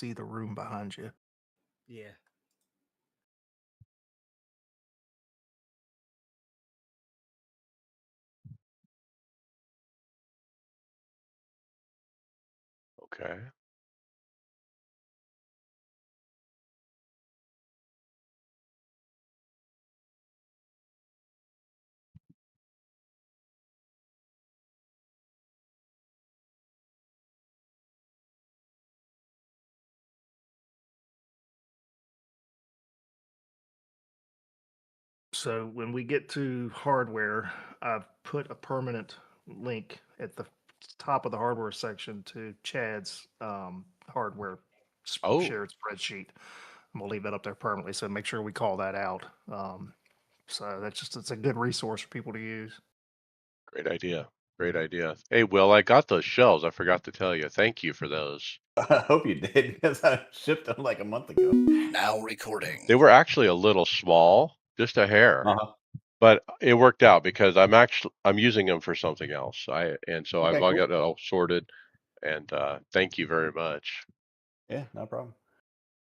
see the room behind you. Yeah. Okay. So when we get to hardware, I've put a permanent link at the top of the hardware section to Chad's hardware Oh, shared spreadsheet. And we'll leave that up there permanently. So make sure we call that out. So it's a good resource for people to use. great idea. Great idea. Hey, Will, I got those shells. I forgot to tell you. Thank you for those. I hope you did because I shipped them like a month ago. Now recording. They were actually a little small, just a hair, Uh-huh. but it worked out because I'm using them for something else. So I've Okay, all cool. got it all sorted. And thank you very much. Yeah, no problem.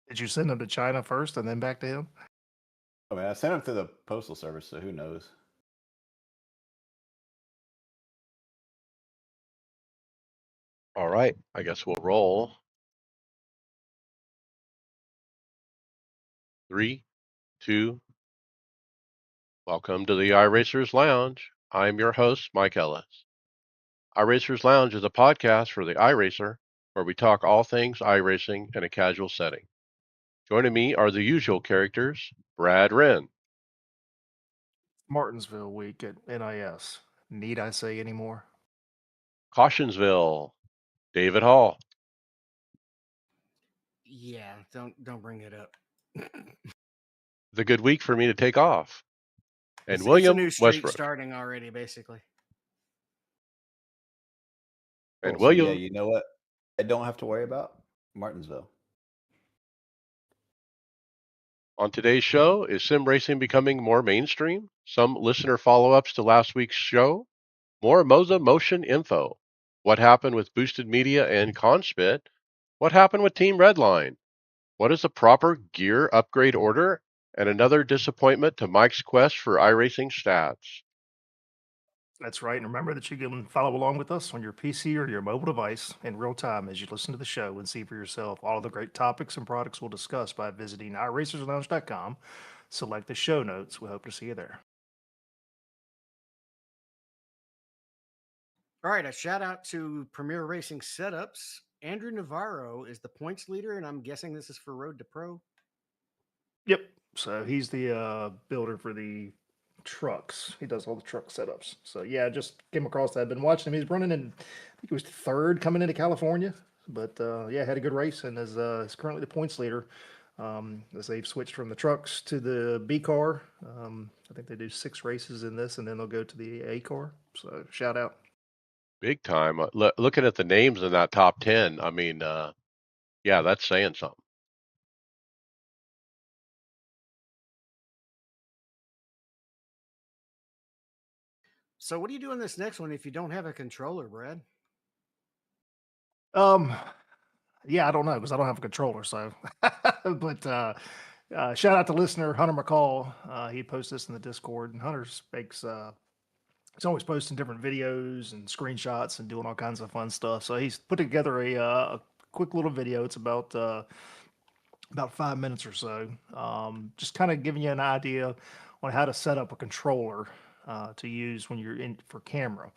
Did you send them to China first and then back to him? I mean, I sent them to the postal service, so who knows? All right, I guess we'll roll. 3, 2. Welcome to the iRacers Lounge. I'm your host, Mike Ellis. iRacers Lounge is a podcast for the iRacer where we talk all things iRacing in a casual setting. Joining me are the usual characters, Brad Wren, Martinsville week at NIS. Need I say any more? Cautionsville, David Hall, Yeah. Don't bring it up. the good week for me to take off, and It's a new William streak Westbrook. starting already, basically. And Cool. So yeah, William, you know what? I don't have to worry about Martinsville. on today's show, is sim racing becoming more mainstream? Some listener follow ups to last week's show, more Moza Motion info. What happened with Boosted Media and Conspit? What happened with Team Redline? What is the proper gear upgrade order? And another disappointment to Mike's quest for iRacing stats. That's right. And remember that you can follow along with us on your PC or your mobile device in real time as you listen to the show and see for yourself all of the great topics and products we'll discuss by visiting iRacersLounge.com. Select the show notes. We hope to see you there. All right. A shout out to Premier Racing Setups. Andrew Navarro is the points leader, and I'm guessing this is for Road to Pro. Yep. So he's the builder for the trucks. He does all the truck setups. So yeah, just came across that. Been watching him. He's running in, I think he was third coming into California. But yeah, had a good race and is currently the points leader. As they've switched from the trucks to the B car. I think they do 6 races in this, and then they'll go to the A car. So shout out. Big time. Looking at the names in that top 10, I mean, yeah, that's saying something. So, what do you do in this next one if you don't have a controller, Brad? Um, yeah, I don't know because I don't have a controller. So, but shout out to listener Hunter McCall. He posts this in the Discord, and Hunter makes he's always posting different videos and screenshots and doing all kinds of fun stuff. So he's put together a quick little video. It's about 5 minutes or so, just kind of giving you an idea on how to set up a controller to use when you're in for camera.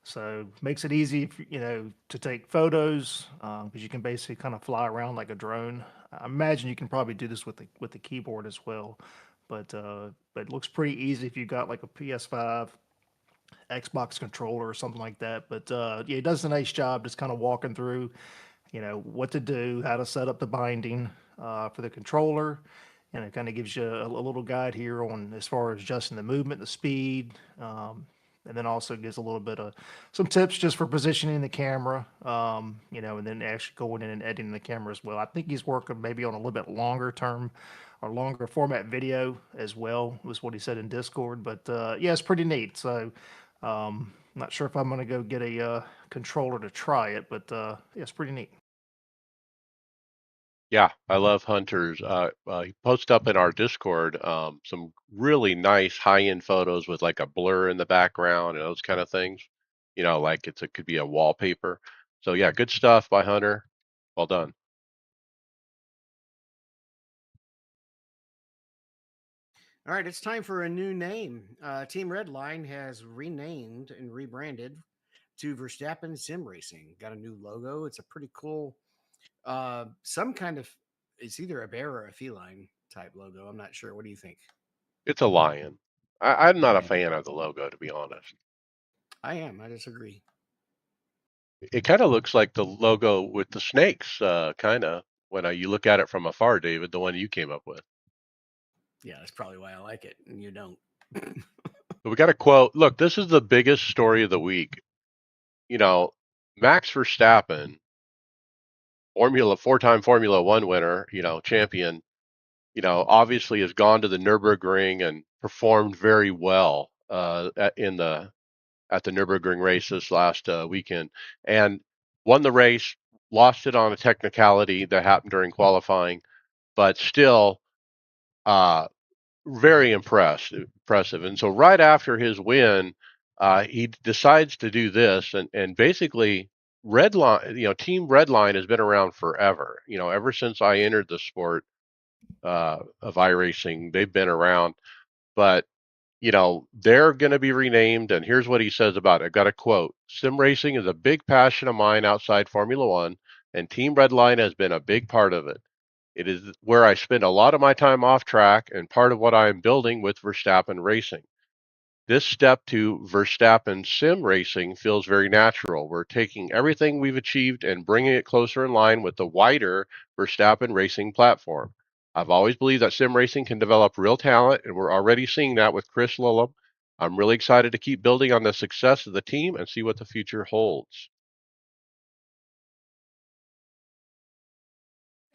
So makes it easy, to take photos because you can basically kind of fly around like a drone. I imagine you can probably do this with the keyboard as well, but it looks pretty easy if you got like a PS5, Xbox controller or something like that. But yeah, it does a nice job just kind of walking through, what to do, how to set up the binding for the controller. And it kind of gives you a little guide here on as far as adjusting the movement, the speed, and then also gives a little bit of some tips just for positioning the camera, and then actually going in and editing the camera as well. I think he's working maybe on a little bit longer term or longer format video as well, was what he said in Discord. But yeah, it's pretty neat. So I'm not sure if I'm going to go get a controller to try it, but yeah, it's pretty neat. Yeah, I love Hunter's. He posts up in our Discord some really nice high-end photos with like a blur in the background and those kind of things. Like it could be a wallpaper. So yeah, good stuff by Hunter. Well done. All right, it's time for a new name. Team Redline has renamed and rebranded to Verstappen Sim Racing. Got a new logo. It's a pretty cool, some kind of, it's either a bear or a feline type logo. I'm not sure. What do you think? It's a lion. I'm not a Yeah, fan of the logo, to be honest. I am. I disagree. It kind of looks like the logo with the snakes, kind of, when you look at it from afar, David, the one you came up with. Yeah, that's probably why I like it, and you don't. But we got a quote. Look, this is the biggest story of the week. You know, Max Verstappen, four-time Formula One winner, champion, obviously has gone to the Nürburgring and performed very well at the Nürburgring race this last weekend, and won the race. Lost it on a technicality that happened during qualifying, but still, uh, very impressive. And so right after his win, he decides to do this, and basically Redline, Team Redline has been around forever. Ever since I entered the sport of iRacing, they've been around. But they're going to be renamed, and here's what he says about it. I got a quote: "Sim racing is a big passion of mine outside Formula One, and Team Redline has been a big part of it. It is where I spend a lot of my time off track and part of what I am building with Verstappen Racing. This step to Verstappen Sim Racing feels very natural. We're taking everything we've achieved and bringing it closer in line with the wider Verstappen Racing platform. I've always believed that sim racing can develop real talent, and we're already seeing that with Chris Lillum. I'm really excited to keep building on the success of the team and see what the future holds."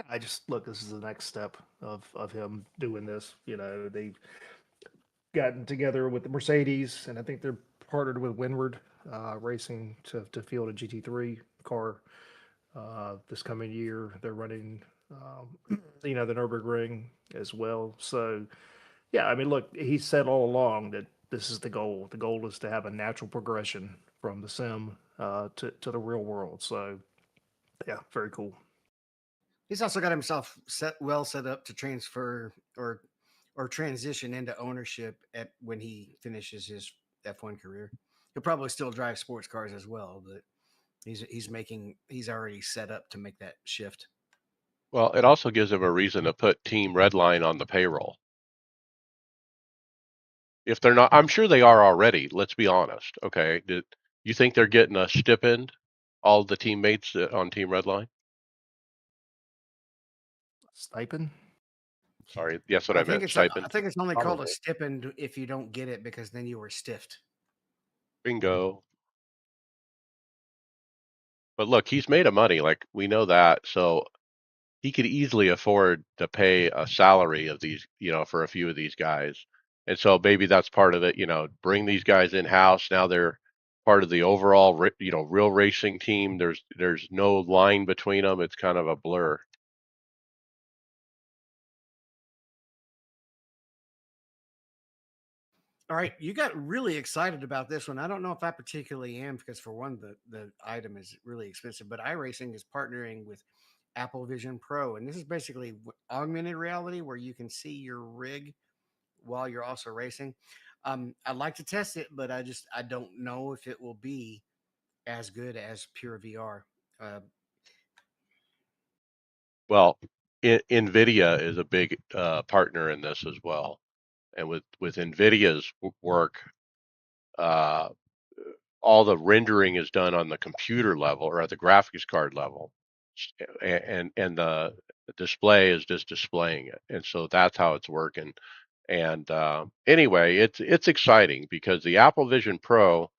I just look. This is the next step of him doing this. They've gotten together with the Mercedes, and I think they're partnered with Windward Racing to field a GT3 car this coming year. They're running, the Nurburgring as well. So, yeah, I mean, look, he said all along that this is the goal. The goal is to have a natural progression from the sim to the real world. So, yeah, very cool. He's also got himself set up to transfer or transition into ownership at when he finishes his F1 career. He'll probably still drive sports cars as well, but he's already set up to make that shift. Well, it also gives them a reason to put Team Redline on the payroll. If they're not, I'm sure they are already. Let's be honest. Okay, did you think they're getting a stipend? All the teammates on Team Redline. Stipend? Sorry, that's what I I think meant. it's Stipend. only called a Probably. stipend if you don't get it because then you were stiffed. Bingo. But look, he's made of money. Like we know that, so he could easily afford to pay a salary of these, for a few of these guys. And so maybe that's part of it. Bring these guys in house. Now they're part of the overall, real racing team. There's no line between them. It's kind of a blur. All right, you got really excited about this one. I don't know if I particularly am because for one, the item is really expensive. But iRacing is partnering with Apple Vision Pro, and this is basically augmented reality where you can see your rig while you're also racing. I'd like to test it, but I don't know if it will be as good as pure VR. Uh, Well, NVIDIA is a big partner in this as well. And with NVIDIA's work, uh, all the rendering is done on the computer level or at the graphics card level, and the display is just displaying it, and so that's how it's working. And anyway, it's exciting because the Apple Vision Pro,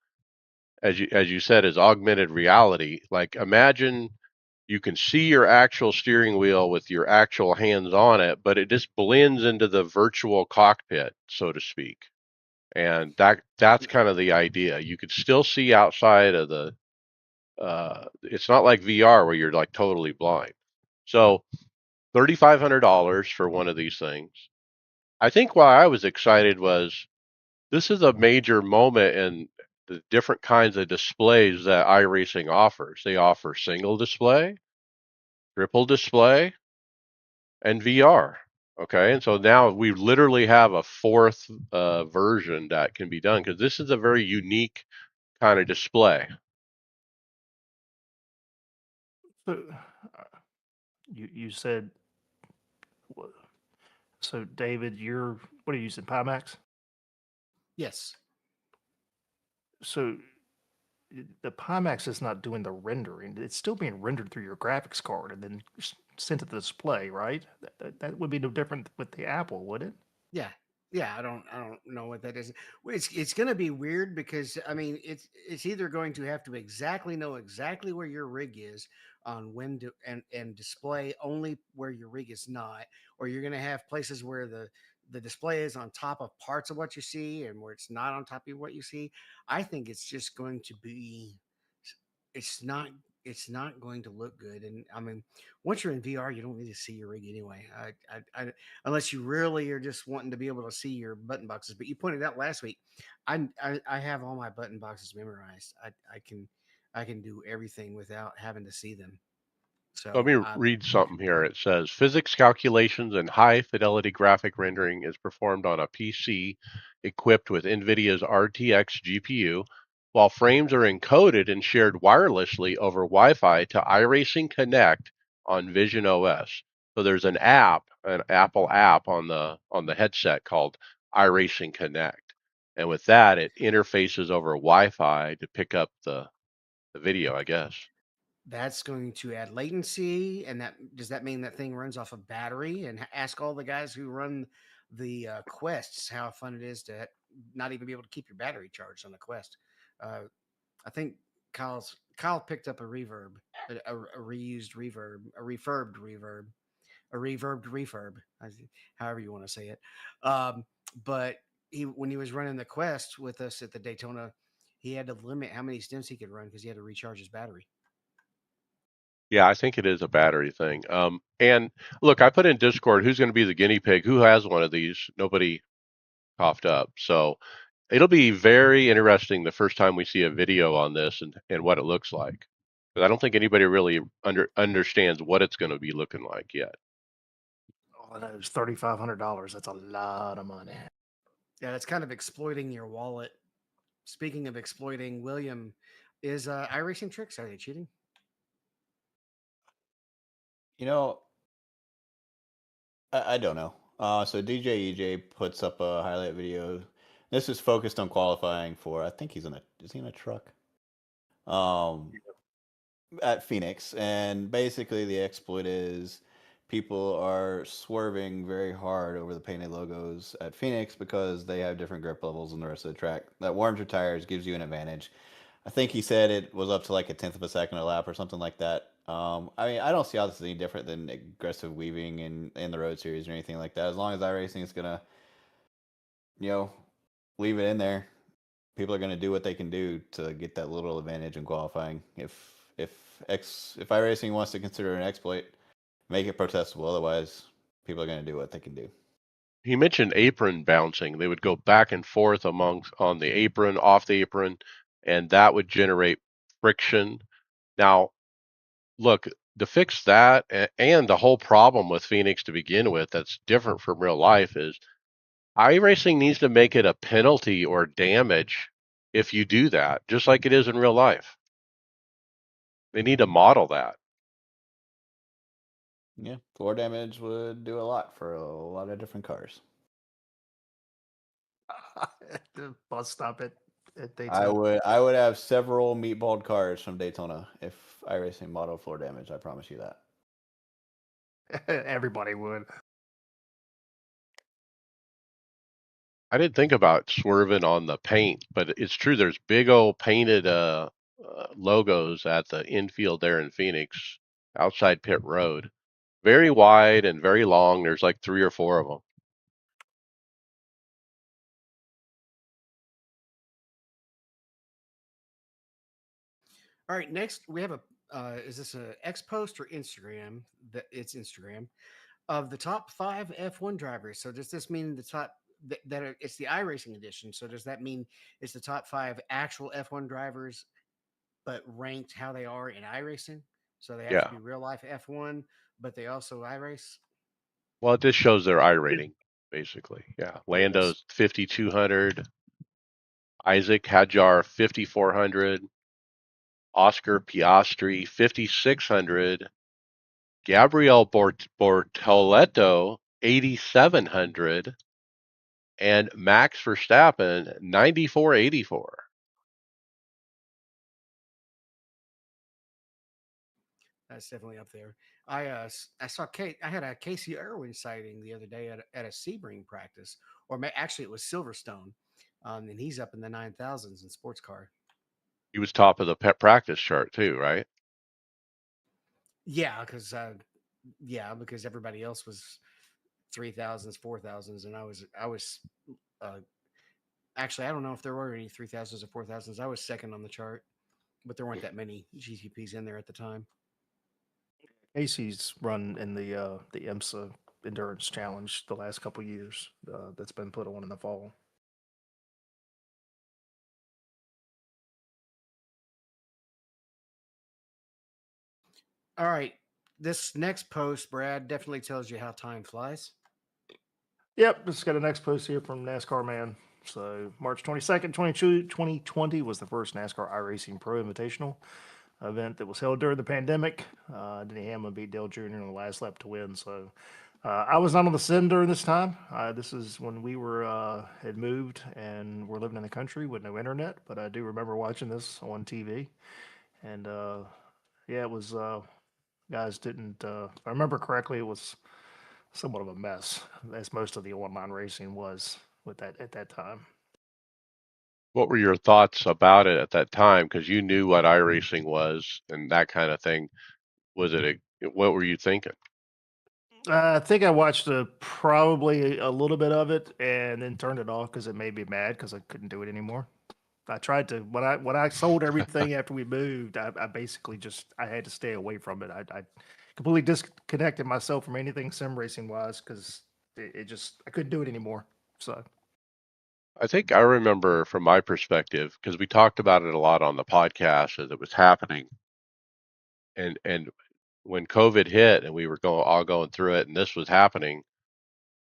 as you said, is augmented reality. Like imagine you can see your actual steering wheel with your actual hands on it, but it just blends into the virtual cockpit, so to speak. And that's kind of the idea. You could still see outside of the it's not like VR where you're like totally blind. So $3,500 for one of these things. I think why I was excited was this is a major moment in the different kinds of displays that iRacing offers. They offer single display, triple display, and VR. Okay, and so now we literally have a fourth version that can be done because this is a very unique kind of display. So you said so, David. What are you using? Pimax. Yes. So the Pimax is not doing the rendering. It's still being rendered through your graphics card and then sent to the display, right? That would be no different with the Apple, would it? Yeah. Yeah, I don't know what that is. Well, it's going to be weird because I mean it's either going to have to exactly know exactly where your rig is on when to and display only where your rig is not, or you're going to have places where the display is on top of parts of what you see and where it's not on top of what you see. I think it's just going to be it's not it's not going to look good. And I mean, once you're in VR, you don't need to see your rig anyway. Unless you really are just wanting to be able to see your button boxes. But you pointed out last week, I have all my button boxes memorized. I can do everything without having to see them. Let So me read something here. It says physics calculations and high fidelity graphic rendering is performed on a PC equipped with NVIDIA's RTX GPU, while frames are encoded and shared wirelessly over Wi Fi to iRacing Connect on Vision OS. So there's an app, an Apple app on the headset called iRacing Connect. And with that, it interfaces over Wi Fi to pick up the video, I guess. that's going to add latency, and that does that mean that thing runs off a battery? And ask all the guys who run the quests how fun it is to not even be able to keep your battery charged on the quest. Uh, I think Kyle picked up a reverb, a reused reverb, a refurbed reverb, a reverbed refurb, however you want to say it. Um, but he when he was running the quest with us at the Daytona, he had to limit how many stints he could run because he had to recharge his battery. Yeah, I think it is a battery thing. And look, I put in Discord who's going to be the guinea pig. Who has one of these? Nobody coughed up. So it'll be very interesting the first time we see a video on this and what it looks like. But I don't think anybody really understands what it's going to be looking like yet. All I know is $3,500. That's a lot of money. Yeah, that's kind of exploiting your wallet. Speaking of exploiting, William, is iRacing tricks, are they cheating? You know, I don't know. So DJ EJ puts up a highlight video. This is focused on qualifying for. I think is he in a truck? Um, at Phoenix, and basically the exploit is people are swerving very hard over the painted logos at Phoenix because they have different grip levels than the rest of the track. That warms your tires, gives you an advantage. I think he said it was up to like a tenth of a second a lap or something like that. I mean, I don't see how this is any different than aggressive weaving in the road series or anything like that. As long as iRacing is gonna, you know, leave it in there, people are going to do what they can do to get that little advantage in qualifying. If iRacing wants to consider an exploit, make it protestable. Otherwise, people are going to do what they can do. He mentioned apron bouncing. They would go back and forth amongst on the apron, off the apron, and that would generate friction. Now, look, to fix that and the whole problem with Phoenix to begin with that's different from real life is iRacing needs to make it a penalty or damage if you do that, just like it is in real life. They need to model that. Yeah, floor damage would do a lot for a lot of different cars. The bus stop at I Daytona. would I would have several meatballed cars from Daytona if iRacing modeled floor damage. I promise you that. Everybody would. I didn't think about swerving on the paint, but it's true. There's big old painted logos at the infield there in Phoenix, outside pit road. Very wide and very long. There's like three or four of them. All right, next we have a is this a X post or Instagram? That it's Instagram. of the top 5 F1 drivers. So does this mean the top it's the iRacing edition? So does that mean it's the top 5 actual F1 drivers, but ranked how they are in iRacing? So they have to Yeah. be real life F1, but they also iRace. Well, it just shows their I rating, basically. Yeah. Yes. Lando's 5,200, Isaac Hadjar 5,400, Oscar Piastri 5,600, Gabriel Bortoleto 8,700, and Max Verstappen 9,484. That's definitely up there. I saw Kate. I had a Casey Irwin sighting the other day at a Sebring practice, actually it was Silverstone, and he's up in the 9,000s in sports car. He was top of the practice chart too, right? Yeah, because everybody else was 3,000s, 4,000s, and I was uh, actually I don't know if there were any 3,000s or 4,000s. I was second on the chart, but there weren't that many GTPs in there at the time. Casey's run in the IMSA Endurance Challenge the last couple years. That's been put on in the fall. All right, this next post, Brad, definitely tells you how time flies. Yep, just got a next post here from NASCAR Man. So March 22nd, 2020 was the first NASCAR iRacing Pro Invitational event that was held during the pandemic. Denny Hamlin beat Dale Jr. on the last lap to win. So I was not on the sim during this time. This is when we were had moved and were living in the country with no internet. But I do remember watching this on TV. And yeah, it was guys didn't. If I remember correctly, it was somewhat of a mess, as most of the online racing was with that at that time. What were your thoughts about it at that time? Because you knew what iRacing was and that kind of thing. Was it what were you thinking? I think I watched probably a little bit of it and then turned it off because it made me mad because I couldn't do it anymore. I tried to when I sold everything after we moved. I basically just I had to stay away from it. I completely disconnected myself from anything sim racing wise because it just I couldn't do it anymore. So I think I remember from my perspective, because we talked about it a lot on the podcast as it was happening. And when COVID hit and we were all going through it and this was happening,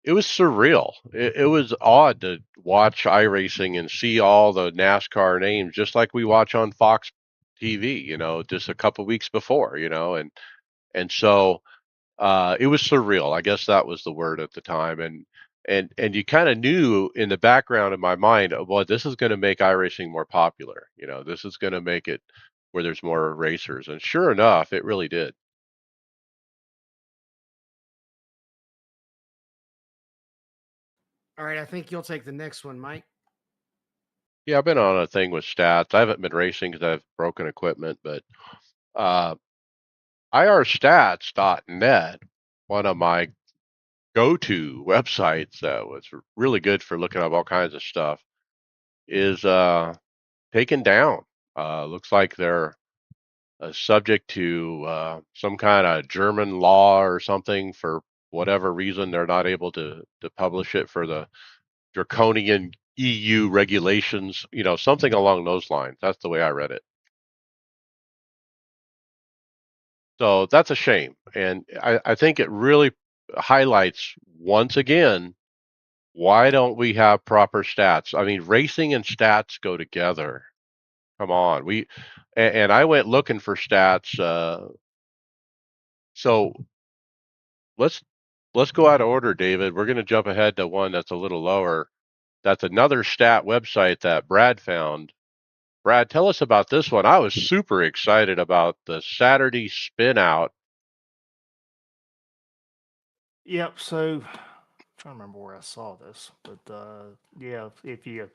it was surreal. It was odd to watch iRacing and see all the NASCAR names just like we watch on Fox TV, just a couple weeks before, and so it was surreal. I guess that was the word at the time, and you kind of knew in the background of my mind, well, this is going to make iRacing more popular. This is going to make it where there's more racers, and sure enough, it really did. All right, I think you'll take the next one, Mike. Yeah, I've been on a thing with stats. I haven't been racing because I've broken equipment, but uh, irstats.net, one of my go-to websites that was really good for looking up all kinds of stuff, is taken down. Looks like they're subject to some kind of German law or something for whatever reason. They're not able to publish it for the draconian EU regulations, something along those lines. That's the way I read it. So that's a shame. And I think it really highlights once again, why don't we have proper stats? I mean, racing and stats go together. Come on. And I went looking for stats. So let's let's go out of order, David. We're going to jump ahead to one that's a little lower. That's another stat website that Brad found. Brad, tell us about this one. I was super excited about the Saturday spin out. yep. So I'm trying to remember where I saw this, but yeah, if you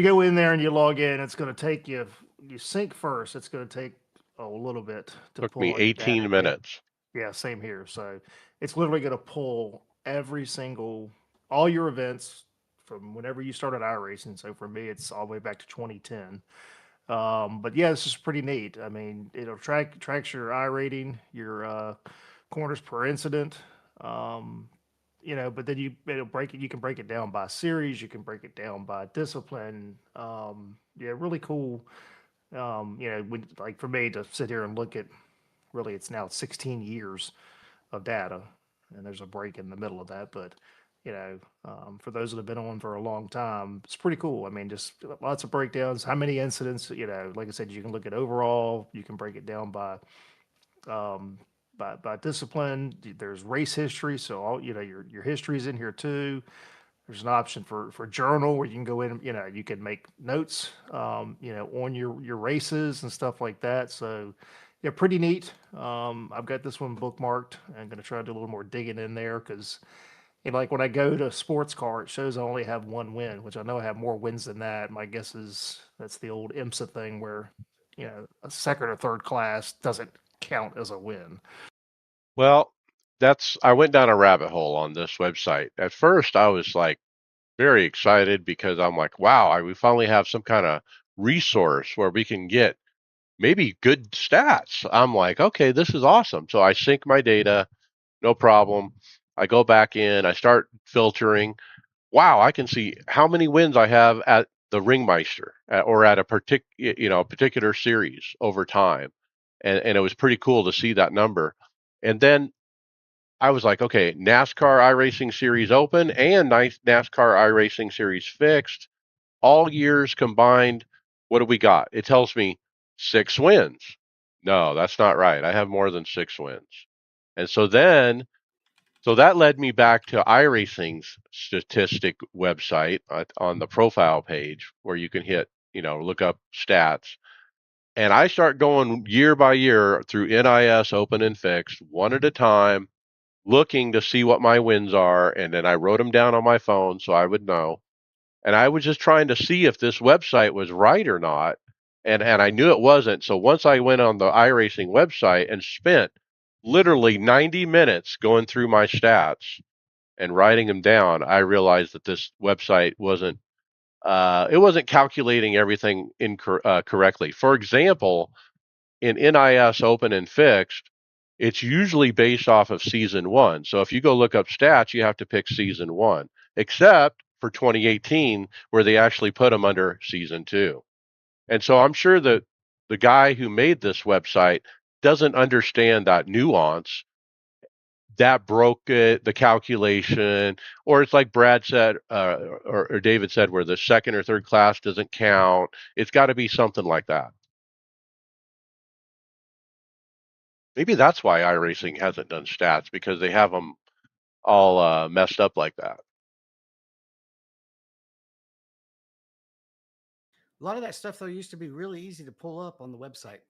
go in there and you log in, it's going to take you. You sync first. It's going to take a little bit to Took pull me all your data 18 in. minutes. Yeah, same here. So it's literally going to pull all your events from whenever you started iRacing. So for me, it's all the way back to 2010. But yeah, this is pretty neat. I mean, it'll tracks your I rating, your corners per incident, Um, but then it'll break it. You can break it down by series. You can break it down by discipline. Yeah, really cool. Like for me to sit here and look at, really, it's now 16 years of data, and there's a break in the middle of that. But for those that have been on for a long time, it's pretty cool. I mean, just lots of breakdowns. How many incidents? Like I said, you can look at overall. You can break it down um, by discipline. There's race history, so all your history's in here too. There's an option for journal where you can go in. You can make notes. On your races and stuff like that. So yeah, pretty neat. I've got this one bookmarked. I'm going to try to do a little more digging in there because, like when I go to sports car, it shows I only have one win, which I know I have more wins than that. My guess is that's the old IMSA thing where, a second or third class doesn't count as a win. Well, I went down a rabbit hole on this website. At first, I was like very excited because I'm like, wow, we finally have some kind of resource where we can get maybe good stats. I'm like, okay, this is awesome. So I sync my data, no problem. I go back in, I start filtering. Wow, I can see how many wins I have at the Ringmeister or at a particular series over time. And it was pretty cool to see that number. And then I was like, okay, NASCAR iRacing Series Open and NASCAR iRacing Series Fixed, all years combined. What do we got? It tells me 6 wins. No, that's not right. I have more than 6 wins. And so that led me back to iRacing's statistic website on the profile page where you can look up stats. And I start going year by year through NIS Open and Fixed, one at a time, looking to see what my wins are. And then I wrote them down on my phone so I would know. And I was just trying to see if this website was right or not. And I knew it wasn't. So once I went on the iRacing website and spent literally 90 minutes going through my stats and writing them down, I realized that this website wasn't calculating everything correctly. For example, in NIS Open and Fixed, it's usually based off of season one. So if you go look up stats, you have to pick season one, except for 2018, where they actually put them under season two. And so I'm sure that the guy who made this website doesn't understand that nuance that broke it, the calculation, or it's like Brad said, or David said, where the second or third class doesn't count. It's got to be something like that. Maybe that's why iRacing hasn't done stats because they have them all messed up like that. A lot of that stuff though used to be really easy to pull up on the website.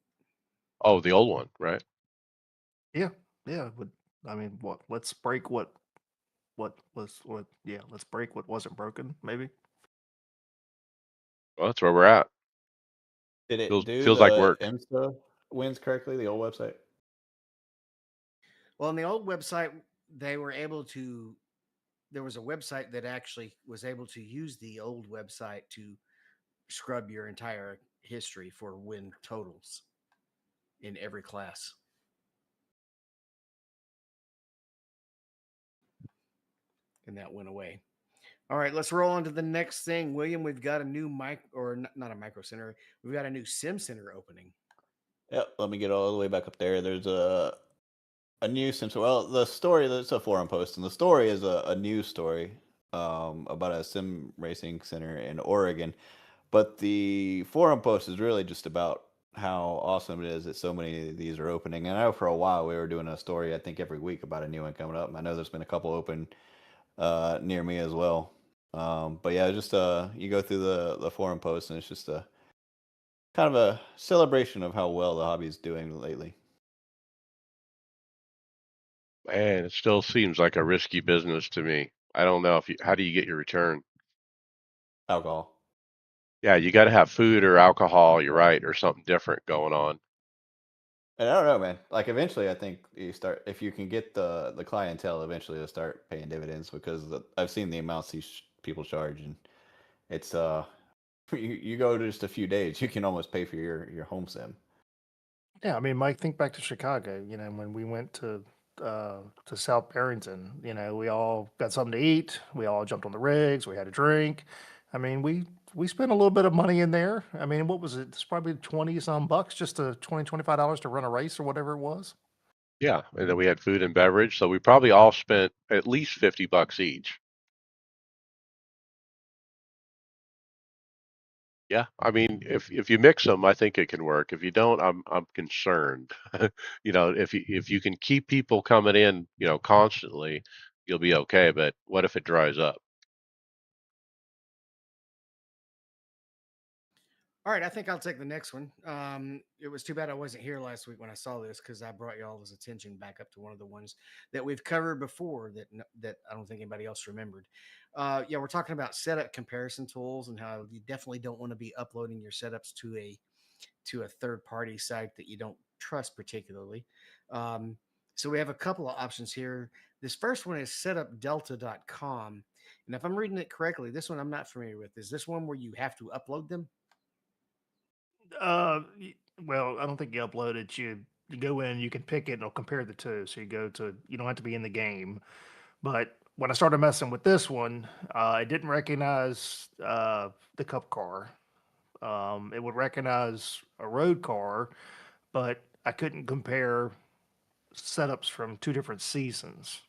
Oh, the old one, right? Yeah, yeah. But I mean, what? Let's break what was what. Yeah, let's break what wasn't broken. Maybe. Well, that's where we're at. Did it Feels do feels like the work. IMSA wins correctly? The old website. Well, on the old website, they were able to. There was a website that actually was able to use the old website to scrub your entire history for win totals in every class. And that went away. All right, let's roll on to the next thing. William, we've got a new not a micro center. We've got a new sim center opening. Yep. Let me get all the way back up there. There's a new sim. Well, the story. It's a forum post, and the story is a news story about a sim racing center in Oregon. But the forum post is really just about how awesome it is that so many of these are opening. And I know for a while we were doing a story, I think every week about a new one coming up. And I know there's been a couple open near me as well. But yeah, just you go through the forum post, and it's just a kind of a celebration of how well the hobby is doing lately. Man, it still seems like a risky business to me. I don't know how do you get your return? Alcohol. Yeah, you got to have food or alcohol. You're right, or something different going on. And I don't know, man. Like eventually, I think you start if you can get the clientele. Eventually, they'll start paying dividends because I've seen the amounts these people charge, and it's you go to just a few days, you can almost pay for your home sim. Yeah, I mean, Mike, think back to Chicago. When we went to to South Barrington. You know, we all got something to eat. We all jumped on the rigs. We had a drink. I mean, we spent a little bit of money in there. I mean, what was it? It's probably 20 some bucks, just to $25 to run a race or whatever it was. Yeah, and then we had food and beverage, so we probably all spent at least $50 each. Yeah, I mean, if you mix them, I think it can work. If you don't, I'm concerned. You know, if you can keep people coming in, you know, constantly, you'll be okay. But what if it dries up? All right, I think I'll take the next one. It was too bad I wasn't here last week when I saw this because I brought you all's attention back up to one of the ones that we've covered before that I don't think anybody else remembered. Yeah, we're talking about setup comparison tools and how you definitely don't want to be uploading your setups to a third party site that you don't trust particularly. Um, so we have a couple of options here. This first one is setupdelta.com. And if I'm reading it correctly, this one I'm not familiar with. Is this one where you have to upload them? Well, I don't think you upload it. You go in, you can pick it, and it'll compare the two. So you go to, you don't have to be in the game. But when I started messing with this one, it didn't recognize the cup car. It would recognize a road car, but I couldn't compare setups from two different seasons.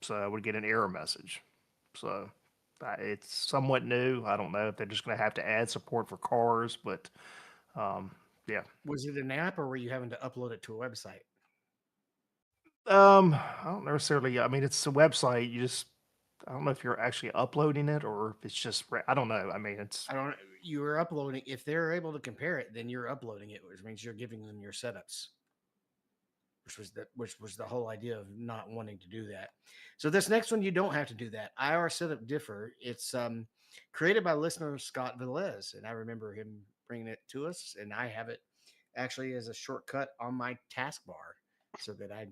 So I would get an error message. So it's somewhat new. I don't know if they're just going to have to add support for cars, but um, yeah. Was it an app or were you having to upload it to a website? I don't necessarily. I mean, it's a website. You just, I don't know if you're actually uploading it or if it's just. I don't know. I mean, it's I don't. You are uploading. If they're able to compare it, then you're uploading it, which means you're giving them your setups, which was the whole idea of not wanting to do that. So this next one, you don't have to do that. IR setup differ. It's created by listener Scott Velez, and I remember him bringing it to us, and I have it actually as a shortcut on my taskbar so that I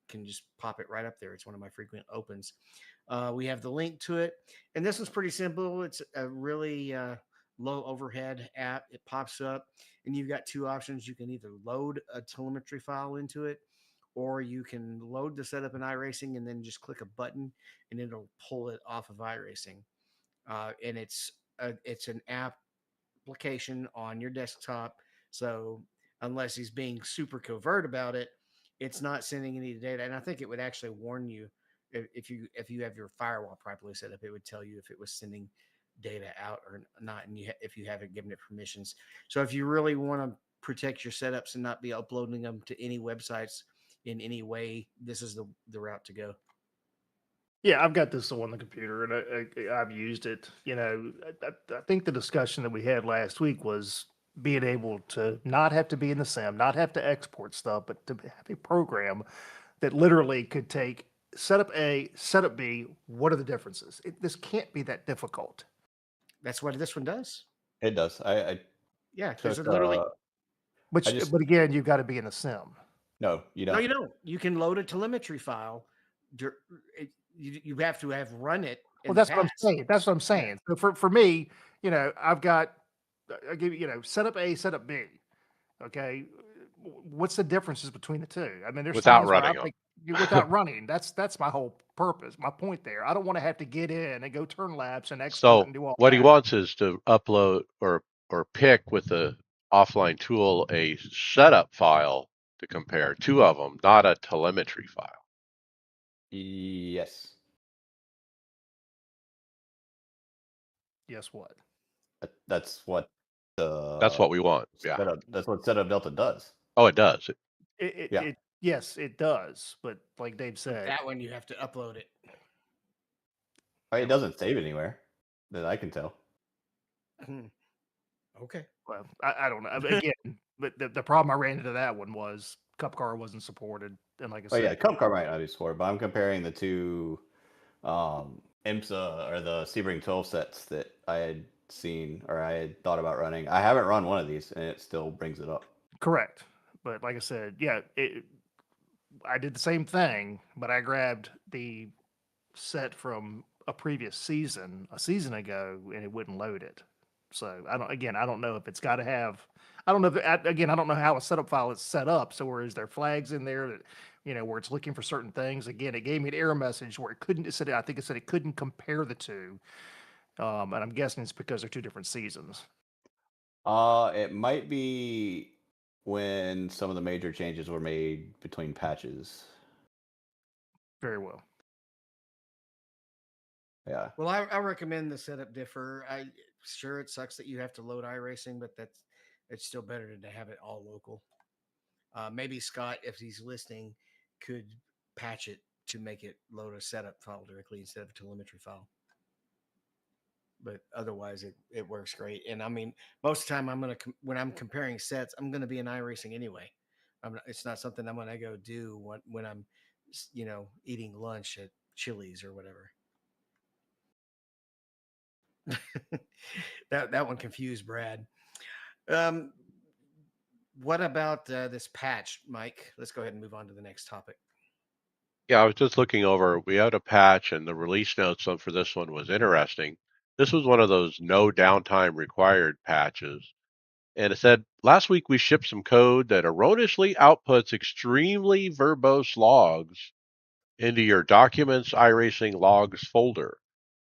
can just pop it right up there. It's one of my frequent opens. We have the link to it, and this was pretty simple. It's a really low overhead app. It pops up, and you've got two options. You can either load a telemetry file into it, or you can load the setup in iRacing and then just click a button, and it'll pull it off of iRacing. And it's an application on your desktop. So unless he's being super covert about it, it's not sending any data. And I think it would actually warn you if you have your firewall properly set up, it would tell you if it was sending data out or not, and if you haven't given it permissions. So if you really want to protect your setups and not be uploading them to any websites in any way, this is the route to go. yeah. I've got this on the computer and I've used it. You know, I think the discussion that we had last week was being able to not have to be in the sim, not have to export stuff, but to have a program that literally could take setup A, setup B. What are the differences? This can't be that difficult. That's what this one does. It does. I Yeah, because took it literally. I just But again, you've got to be in the sim. no, you No, don't. you don't. You can load a telemetry file. You have to have run it Well, in the that's what I'm past. saying. That's what I'm Yeah. saying. So for me, you know, I've got, I give you, you know, setup A, setup B. Okay, what's the differences between the two? I mean, there's Without times where I running think them. without running, that's my whole purpose, my point there. I don't want to have to get in and go turn laps and export So and do all what he that. wants is to upload or pick with the offline tool a setup file to compare two of them, not a telemetry file. Yes, Guess what? that's what That's the what we want. Yeah. setup. That's what setup delta does. Oh, it does. Yeah. Yes, it does. But like Dave But said, that one you have to upload it. It doesn't save anywhere that I can tell. Okay. well, I don't know. Again, but the problem I ran into that one was Cup Car wasn't supported, and like I Oh yeah, said, Cup car might not be scored, but I'm comparing the two IMSA or the Sebring 12 sets that I had seen or I had thought about running. I haven't run one of these, and it still brings it up. correct. But like I said, yeah, I did the same thing, but I grabbed the set from a previous season, a season ago, and it wouldn't load it. So I don't know if it's got to have. I don't know if again, I don't know how a setup file is set up. So where is there flags in there that where it's looking for certain things. Again, it gave me an error message where it couldn't. It said, I think it said it couldn't compare the two, and I'm guessing it's because they're two different seasons. It might be when some of the major changes were made between patches. Very well. Yeah. Well, I recommend the setup differ. I sure it sucks that you have to load iRacing, but it's still better to have it all local. Maybe Scott, if he's listening, could patch it to make it load a setup file directly instead of a telemetry file. But otherwise, it works great. And I mean, most of the time, when I'm comparing sets, I'm gonna be in iRacing anyway. It's not something I'm gonna go do when I'm, eating lunch at Chili's or whatever. That one confused Brad. Um, what about this patch, Mike? Let's go ahead and move on to the next topic. Yeah, I was just looking over. We had a patch, and the release notes for this one was interesting. This was one of those no downtime required patches. And it said, last week we shipped some code that erroneously outputs extremely verbose logs into your Documents iRacing logs folder.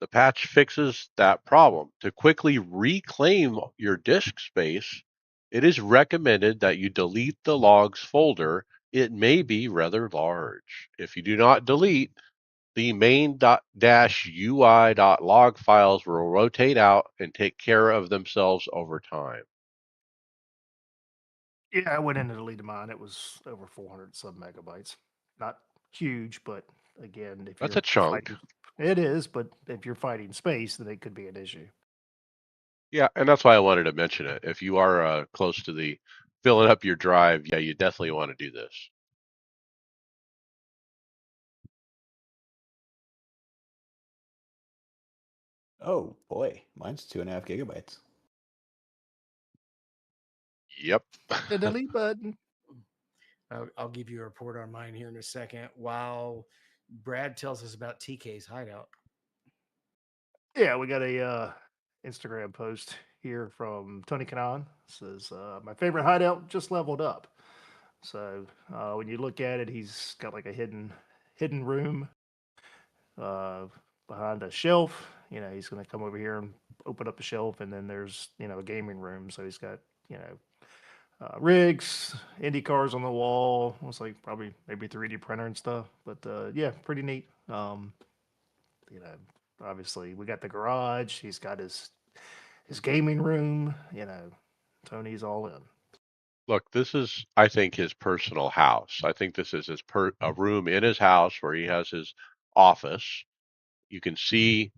The patch fixes that problem. To quickly reclaim your disk space, it is recommended that you delete the logs folder. It may be rather large. If you do not delete, the main-ui.log files will rotate out and take care of themselves over time. Yeah, I went in and deleted mine. It was over 400 sub megabytes. Not huge, but again, if That's you're a chunk. fighting, it is. But if you're fighting space, then it could be an issue. Yeah, and that's why I wanted to mention it. If you are close to the filling up your drive, yeah, you definitely want to do this. Oh boy, mine's 2.5 gigabytes. Yep. The delete button. I'll give you a report on mine here in a second. While Brad tells us about TK's hideout. Yeah, we got a Instagram post here from Tony Kanon. Says my favorite hideout just leveled up. So when you look at it, he's got like a hidden room uh, behind a shelf. He's going to come over here and open up a shelf, and then there's a gaming room. So he's got rigs, Indy cars on the wall. Looks like probably maybe 3D printer and stuff. But yeah, pretty neat. You know, obviously we got the garage. He's got his gaming room. Tony's all in. Look, this is, I think, his personal house. I think this is a room in his house where he has his office. You can see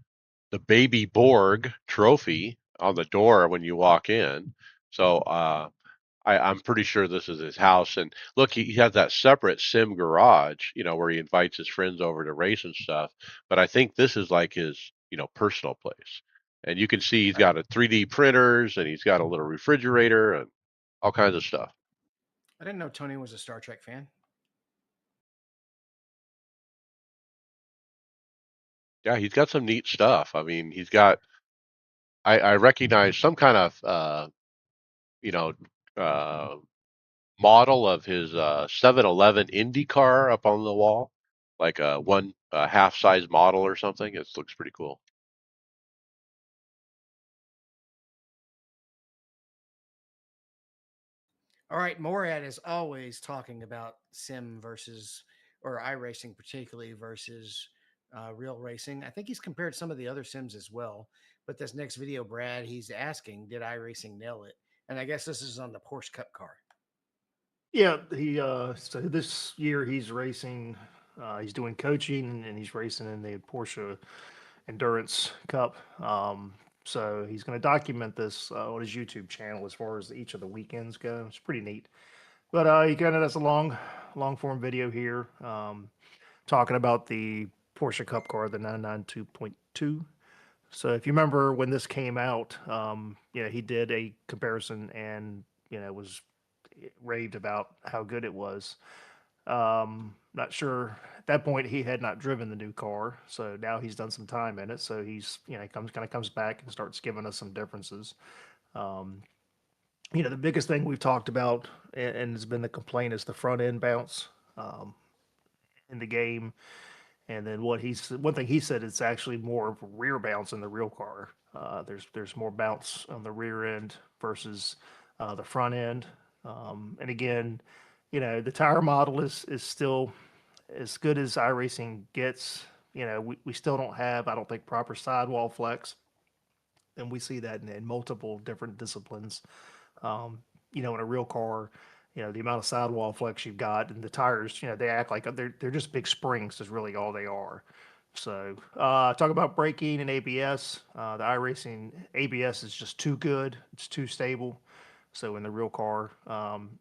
the baby Borg trophy on the door when you walk in. So I'm pretty sure this is his house. And look, he has that separate sim garage, where he invites his friends over to race and stuff. But I think this is like his, personal place. And you can see he's got a 3D printers and he's got a little refrigerator and all kinds of stuff. I didn't know Tony was a Star Trek fan. Yeah, he's got some neat stuff. I mean, I recognize some kind of, you know, uh, model of his 711 Indy car up on the wall, like a one half size model or something. It looks pretty cool. All right, Morad is always talking about sim versus or iRacing particularly versus real racing. I think he's compared some of the other sims as well. But this next video, Brad, he's asking, did iRacing nail it? And I guess this is on the Porsche Cup car. Yeah, he so this year he's racing. He's doing coaching and he's racing in the Porsche Endurance Cup. So he's going to document this on his YouTube channel as far as each of the weekends go. It's pretty neat. But he kind of does a long form video here, talking about the Porsche Cup car, the 992.2. So if you remember when this came out, he did a comparison and was raved about how good it was. Not sure at that point he had not driven the new car, so now he's done some time in it. So he's he comes back and starts giving us some differences. Um, the biggest thing we've talked about and has been the complaint is the front end bounce. Um, in the game. And then one thing he said, it's actually more of rear bounce in the real car. There's more bounce on the rear end versus the front end. And again, the tire model is still as good as iRacing gets. We still don't have, I don't think, proper sidewall flex, and we see that in multiple different disciplines. In a real car, the amount of sidewall flex you've got and the tires, they act like they're just big springs is really all they are. So, talk about braking and ABS. The iRacing ABS is just too good. It's too stable. So in the real car,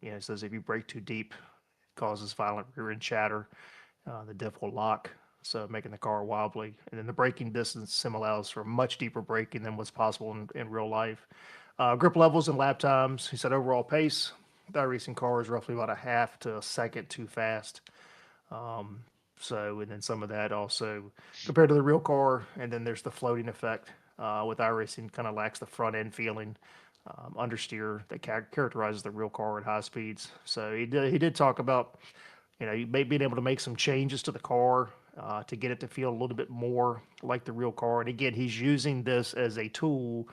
it says if you brake too deep, it causes violent rear end chatter. The diff will lock, so making the car wobbly. And then the braking distance sim allows for much deeper braking than what's possible in real life. Grip levels and lap times. He said overall pace. The racing car is roughly about a half to a second too fast. And then some of that also compared to the real car. And then there's the floating effect. With iRacing, kind of lacks the front end feeling, understeer that characterizes the real car at high speeds. So he did talk about you may being able to make some changes to the car to get it to feel a little bit more like the real car. And again, he's using this as a tool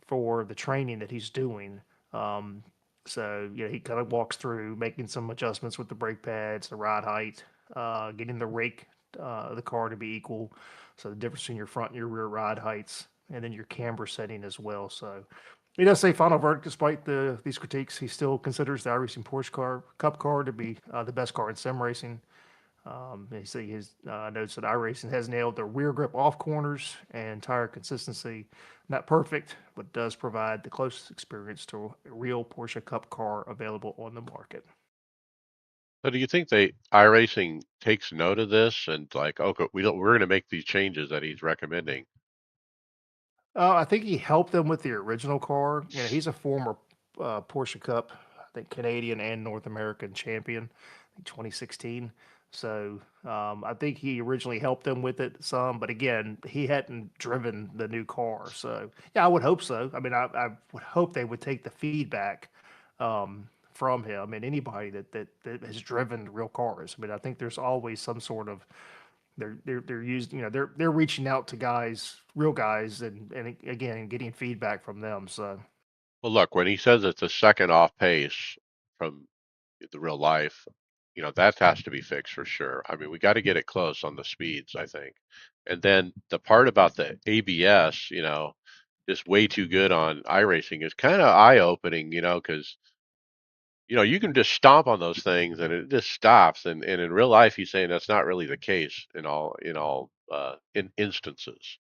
for the training that he's doing. Um, so he kind of walks through making some adjustments with the brake pads, the ride height, getting the rake the car to be equal. So the difference between your front and your rear ride heights, and then your camber setting as well. So he does say final verdict, despite these critiques, he still considers the iRacing Porsche Cup car to be the best car in sim racing. His notes that iRacing has nailed the rear grip off corners and tire consistency. Not perfect, but does provide the closest experience to a real Porsche Cup car available on the market. So do you think they iRacing takes note of this and like, okay, we're going to make these changes that he's recommending, I think he helped them with the original car. He's a former Porsche Cup, I think Canadian and North American champion, I think 2016. So I think he originally helped them with it some, but again, he hadn't driven the new car. So yeah, I would hope so. I mean, I would hope they would take the feedback from him and anybody that has driven real cars. I mean, I think there's always some sort of they're used they're reaching out to guys, real guys, and again getting feedback from them. So well, look, when he says it's a second off pace from the real life, that has to be fixed for sure. I mean, we got to get it close on the speeds, I think. And then the part about the ABS, just way too good on iRacing is kind of eye-opening, because you can just stomp on those things and it just stops. And in real life, he's saying that's not really the case in instances,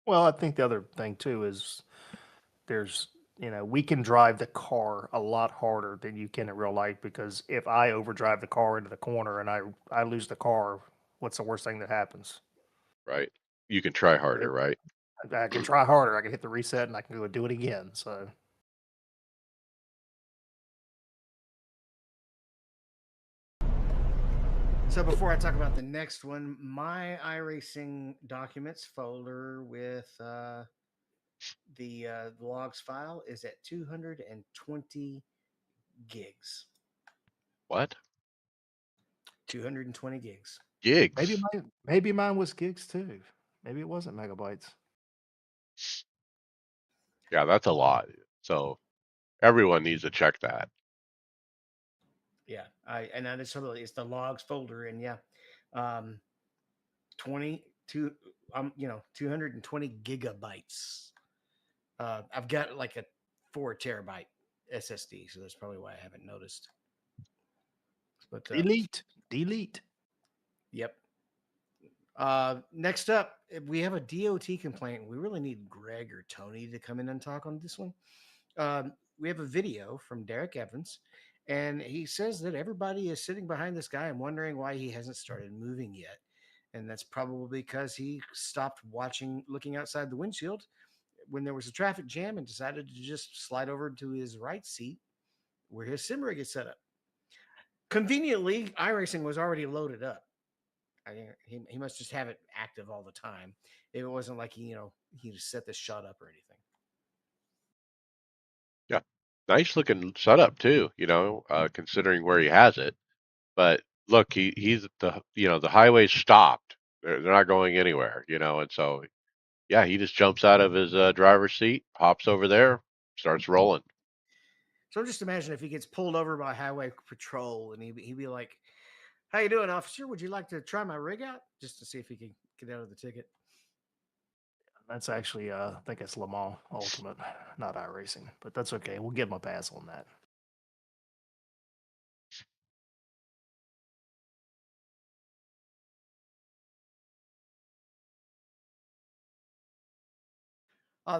well, I think the other thing too is there's we can drive the car a lot harder than you can in real life, because if I overdrive the car into the corner and I lose the car, what's the worst thing that happens? right? You can try You know, harder, right? I can try harder. I can hit the reset and I can go do it again. So So before I talk about the next one, my iRacing documents folder with the logs file is at 220 gigs. What? 220 gigs. Gigs? maybe mine was gigs too. Maybe it wasn't megabytes. Yeah, that's a lot. So everyone needs to check that. Yeah, it's the logs folder, and yeah, um, 22, 220 gigabytes. I've got like a 4 terabyte SSD, so that's probably why I haven't noticed. But Delete. yep. Next up, we have a DOT complaint. We really need Greg or Tony to come in and talk on this one. We have a video from Derek Evans, and he says that everybody is sitting behind this guy and wondering why he hasn't started moving yet. And that's probably because he stopped looking outside the windshield when there was a traffic jam and decided to just slide over to his right seat where his sim rig is set up. Conveniently, iRacing was already loaded up. He must just have it active all the time. It wasn't like he just set this shot up or anything. Yeah. Nice looking setup too, considering where he has it. But look, he's the highway's stopped. They're not going anywhere, and so yeah, he just jumps out of his driver's seat, hops over there, starts rolling. So just imagine if he gets pulled over by highway patrol and he'd be like, "How you doing, officer? Would you like to try my rig out just to see if he can get out of the ticket?" That's actually, I think it's Le Mans Ultimate, not iRacing, but that's okay. We'll give him a pass on that.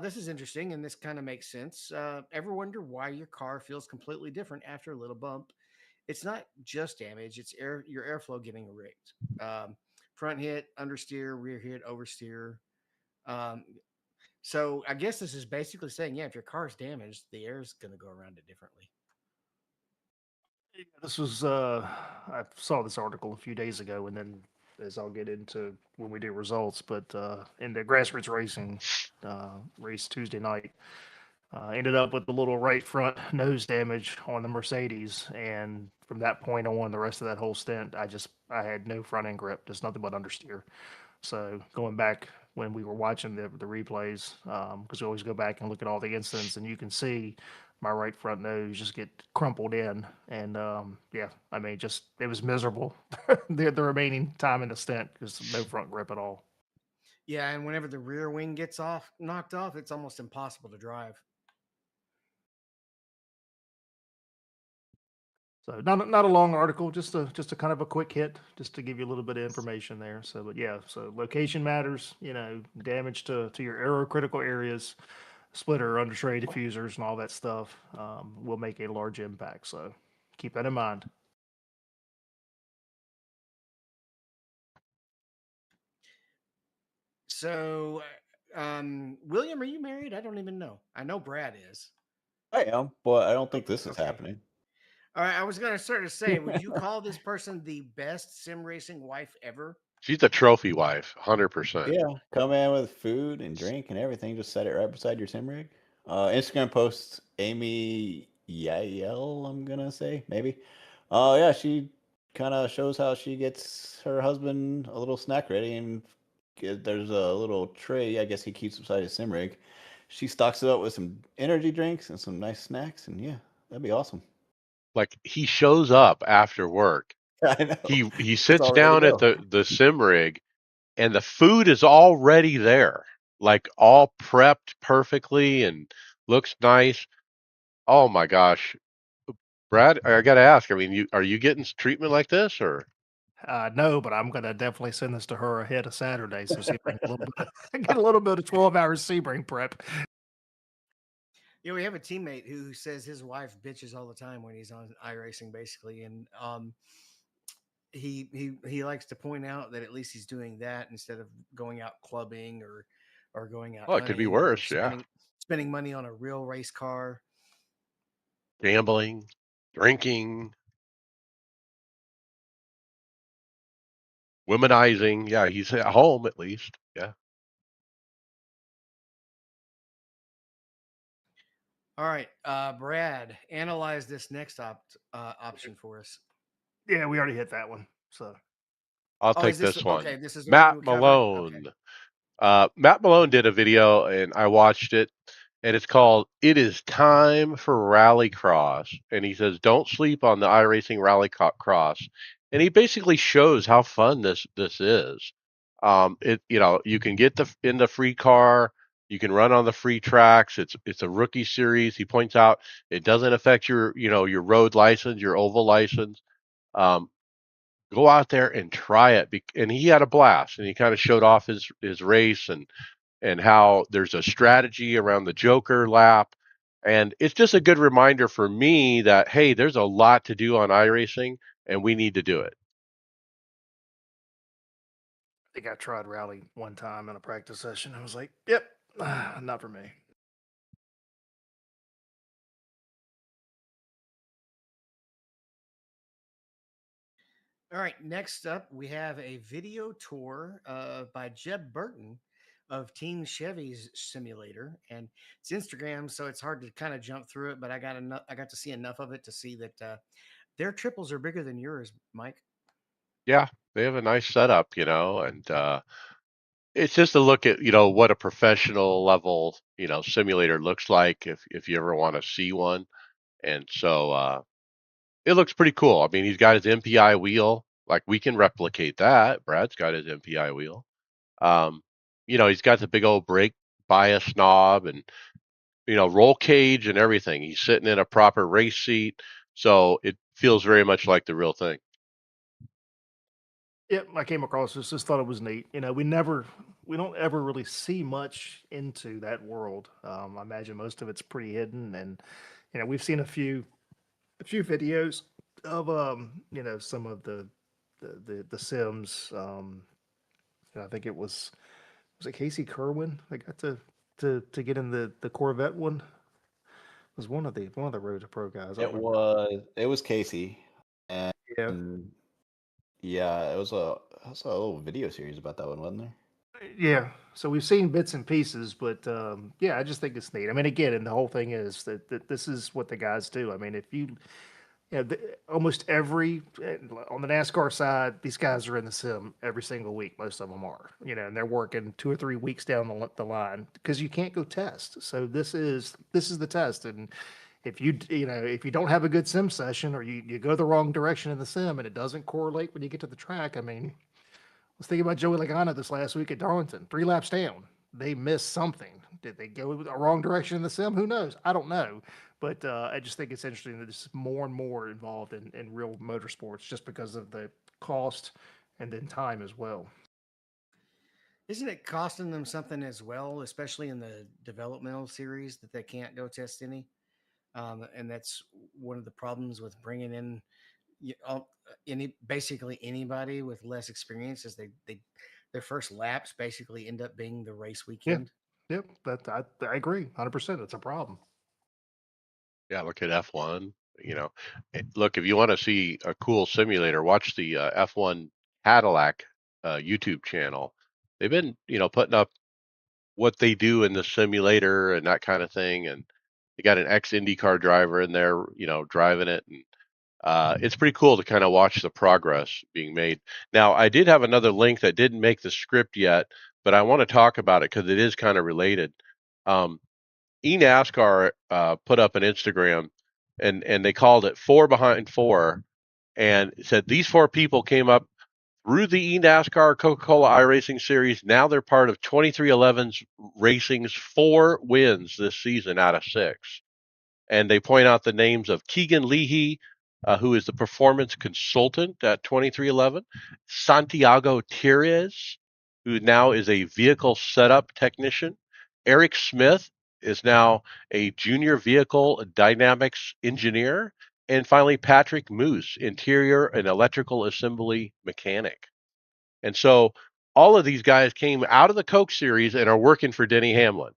This is interesting, and this kind of makes sense. Ever wonder why your car feels completely different after a little bump? It's not just damage; it's your airflow getting rigged. Front hit, understeer, rear hit, oversteer. Um, so I guess this is basically saying, yeah, if your car is damaged, the air is going to go around it differently. This was, I saw this article a few days ago, and then as I'll get into when we do results, but in the grassroots racing race Tuesday night, ended up with a little right front nose damage on the Mercedes, and from that point on, the rest of that whole stint, I had no front end grip, just nothing but understeer. So going back when we were watching the replays, because we always go back and look at all the incidents, and you can see my right front nose just get crumpled in, and yeah, I mean, just it was miserable the remaining time in the stint because no front grip at all. Yeah, and whenever the rear wing gets knocked off, it's almost impossible to drive. So not a long article, just a kind of a quick hit, just to give you a little bit of information there. So, but yeah, so location matters. Damage to your aerocritical areas, splitter, under tray diffusers, and all that stuff will make a large impact. So keep that in mind. So, William, are you married? I don't even know. I know Brad is. I am, but I don't think this is Okay. happening. All right. I was going to start to say, would you call this person the best sim racing wife ever? She's a trophy wife, 100%. Yeah, come in with food and drink and everything. Just set it right beside your sim rig. Instagram post Amy Yael, I'm gonna say maybe. Yeah, she kind of shows how she gets her husband a little snack ready, and there's a little tray. I guess he keeps beside his sim rig. She stocks it up with some energy drinks and some nice snacks, and yeah, that'd be awesome. Like he shows up after work. I know. He It's sits all ready to down at go. the sim rig, and the food is already there, like all prepped perfectly and looks nice. Oh my gosh, Brad, I got to ask. I mean, are you getting treatment like this, or No, but I'm gonna definitely send this to her ahead of Saturday, so see if I can get a little bit get a little bit of 12 hour Sebring prep. Yeah, we have a teammate who says his wife bitches all the time when he's on iRacing, basically, and he likes to point out that at least he's doing that instead of going out clubbing or going out well, it could be hunting or worse. Yeah, spending money on a real race car. gambling, drinking, womanizing. Yeah, he's at home at least. Yeah. All right, Brad, analyze this next option for us. Yeah, we already hit that one. So I'll Oh, is take this this okay? one. This is the one Matt we covered. Okay. Malone. Matt Malone did a video and I watched it, and it's called "It Is Time for Rallycross." And he says, "Don't sleep on the iRacing Rallycross." And he basically shows how fun this is. You can get in the free car, you can run on the free tracks. It's a rookie series. He points out it doesn't affect your road license, your oval license. Um, Go out there and try it. And he had a blast, and he kind of showed off his race and how there's a strategy around the Joker lap. And it's just a good reminder for me that, hey, there's a lot to do on iRacing and we need to do it. I think I tried rally one time in a practice session. I was like, "Yep, not for me." All right. Next up, we have a video tour by Jeb Burton of Team Chevy's simulator, and it's Instagram, so it's hard to kind of jump through it. But I got enough. I got to see enough of it to see that their triples are bigger than yours, Mike. Yeah, they have a nice setup, and it's just a look at, what a professional level, simulator looks like if you ever want to see one. And so it looks pretty cool. I mean, he's got his MPI wheel. Like we can replicate that. Brad's got his MPI wheel. Um, he's got the big old brake bias knob and roll cage and everything. He's sitting in a proper race seat, so it feels very much like the real thing. Yep, I came across this. Just thought it was neat. We don't ever really see much into that world. I imagine most of it's pretty hidden, and we've seen a few videos of some of the Sims. I think it Casey Kerwin that got to get in the Corvette one. It was one of the Road to Pro guys. I don't remember. It was Casey, and Yeah, yeah, it was a little video series about that one, wasn't there? yeah. So we've seen bits and pieces, but yeah, I just think it's neat. I mean, again, and the whole thing is that this is what the guys do. I mean, if you almost every on the NASCAR side, these guys are in the sim every single week. Most of them are, and they're working 2 or 3 weeks down the line because you can't go test. So this is the test, and if you don't have a good sim session or you go the wrong direction in the sim and it doesn't correlate when you get to the track, I mean, let's think about Joey Logano this last week at Darlington. 3 laps down, they missed something. Did they go the wrong direction in the sim? Who knows? I don't know. But I just think it's interesting that there's more and more involved in real motorsports just because of the cost and then time as well. Isn't it costing them something as well, especially in the developmental series, that they can't go test any? And that's one of the problems with bringing in basically anybody with less experience is they their first laps basically end up being the race Yeah. weekend. Yep. I agree. 100%. It's a problem. Yeah, look at F1. Look, if you want to see a cool simulator, watch the F1 Cadillac YouTube channel. They've been, putting up what they do in the simulator and that kind of thing, and they got an ex IndyCar driver in there, driving it, and it's pretty cool to kind of watch the progress being made. Now, I did have another link that didn't make the script yet, but I want to talk about it because it is kind of related. Um, eNASCAR put up an Instagram, and they called it Four Behind Four, and it said these four people came up through the eNASCAR Coca-Cola iRacing series. Now they're part of 23XI's Racing's 4 wins this season out of 6. And they point out the names of Keegan Leahy, who is the performance consultant at 23XI, Santiago Tires, who now is a vehicle setup technician, Eric Smith is now a junior vehicle dynamics engineer, and finally Patrick Moose, interior and electrical assembly mechanic. And so all of these guys came out of the Coke series and are working for Denny Hamlin.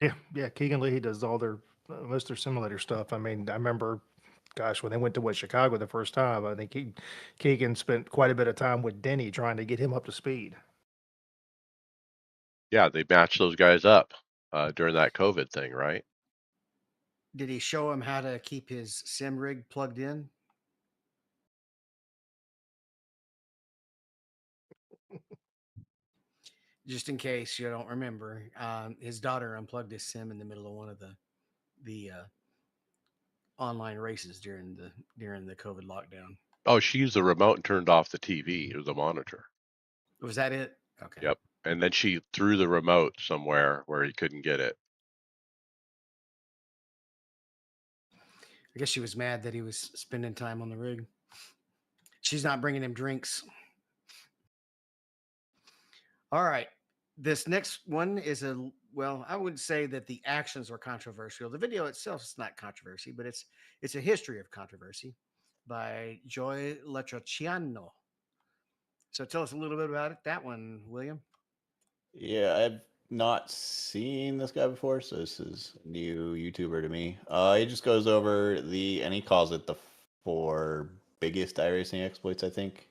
Yeah. Yeah. Keegan Lee does all their most of their simulator stuff. I mean, I remember, gosh, when they went to Chicago the first time, I think Keegan spent quite a bit of time with Denny trying to get him up to speed. Yeah, they matched those guys up during that COVID thing, right? Did he show him how to keep his sim rig plugged in? Just in case you don't remember, his daughter unplugged his sim in the middle of one of the online races during the COVID lockdown. Oh, she used the remote and turned off the TV. It was a monitor. Was that it? Okay. Yep. And then she threw the remote somewhere where he couldn't get it. I guess she was mad that he was spending time on the rig. She's not bringing him drinks. All right. This next one is well, I would say that the actions were controversial. The video itself is not controversy, but it's a history of controversy by Joy Latrociano. So tell us a little bit about it. That one, William. Yeah, I've not seen this guy before, so this is a new YouTuber to me. He just goes over and he calls it the 4 biggest iRacing exploits, I think.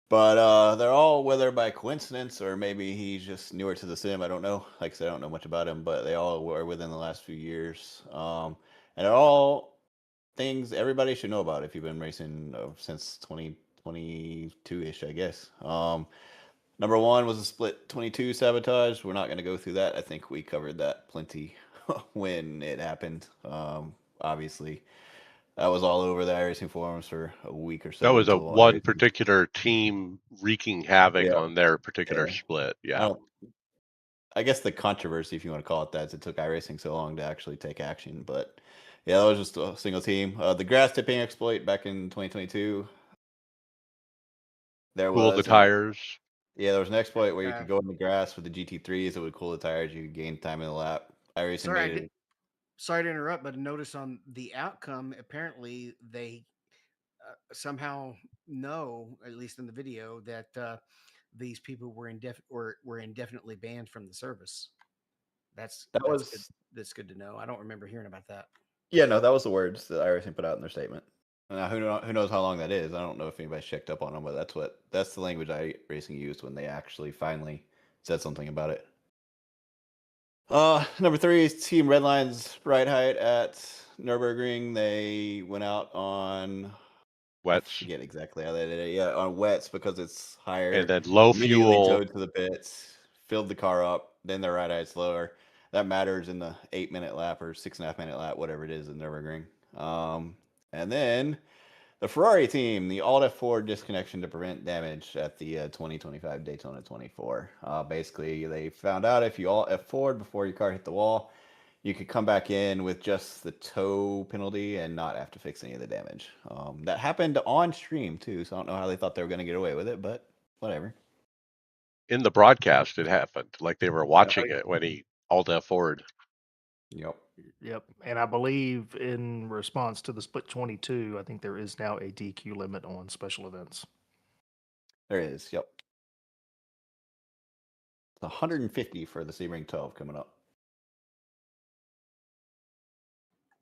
But they're all, whether by coincidence or maybe he's just newer to the sim, I don't know. Like I said, I don't know much about him, but they all were within the last few years. And they're all things everybody should know about if you've been racing since 2022-ish, I guess. Number one was a split 22 sabotage. We're not going to go through that. I think we covered that plenty when it happened. Obviously, that was all over the iRacing forums for a week or That so was a until one iRacing. particular team wreaking havoc Yeah, on their particular yeah. split. I Yeah. don't. I guess the controversy, if you want to call it that, is it took iRacing so long to actually take action. But yeah, that was just a single team. The grass tipping exploit back in 2022. There Cool the was an tires. Yeah, there was an exploit where you Yeah. could go in the grass with the GT3s. It would cool the tires. You could gain time in the lap. iRacing Sorry, I made did. it. Sorry to interrupt, but notice on the outcome, apparently they somehow know, at least in the video, that these people were indefinitely banned from the service. That That's good. was That's good to know. I don't remember hearing about that. Yeah, no, that was the words that iRacing put out in their statement. Now, who knows how long that is? I don't know if anybody's checked up on them, but that's the language iRacing used when they actually finally said something about it. Number three is Team Redline's ride height at Nürburgring. They went out on I Wets. forget exactly how they did it. Yeah, on wets because it's higher. And then low Immediately fuel. towed to the pits, filled the car up. Then their ride height's lower. That matters in the 8-minute lap or 6.5 minute lap, whatever it is in Nürburgring. And then the Ferrari team, the Alt F4 disconnection to prevent damage at the 2025 Daytona 24. Basically, they found out if you Alt F4 before your car hit the wall, you could come back in with just the tow penalty and not have to fix any of the damage. That happened on stream too, so I don't know how they thought they were going to get away with it, but whatever. In the broadcast, it happened. Like they were watching it when he Alt F forward. Yep, Yep. And I believe in response to the split 22, I think there is now a DQ limit on special events. there it is. Yep, it's 150 for the Sebring 12 coming up.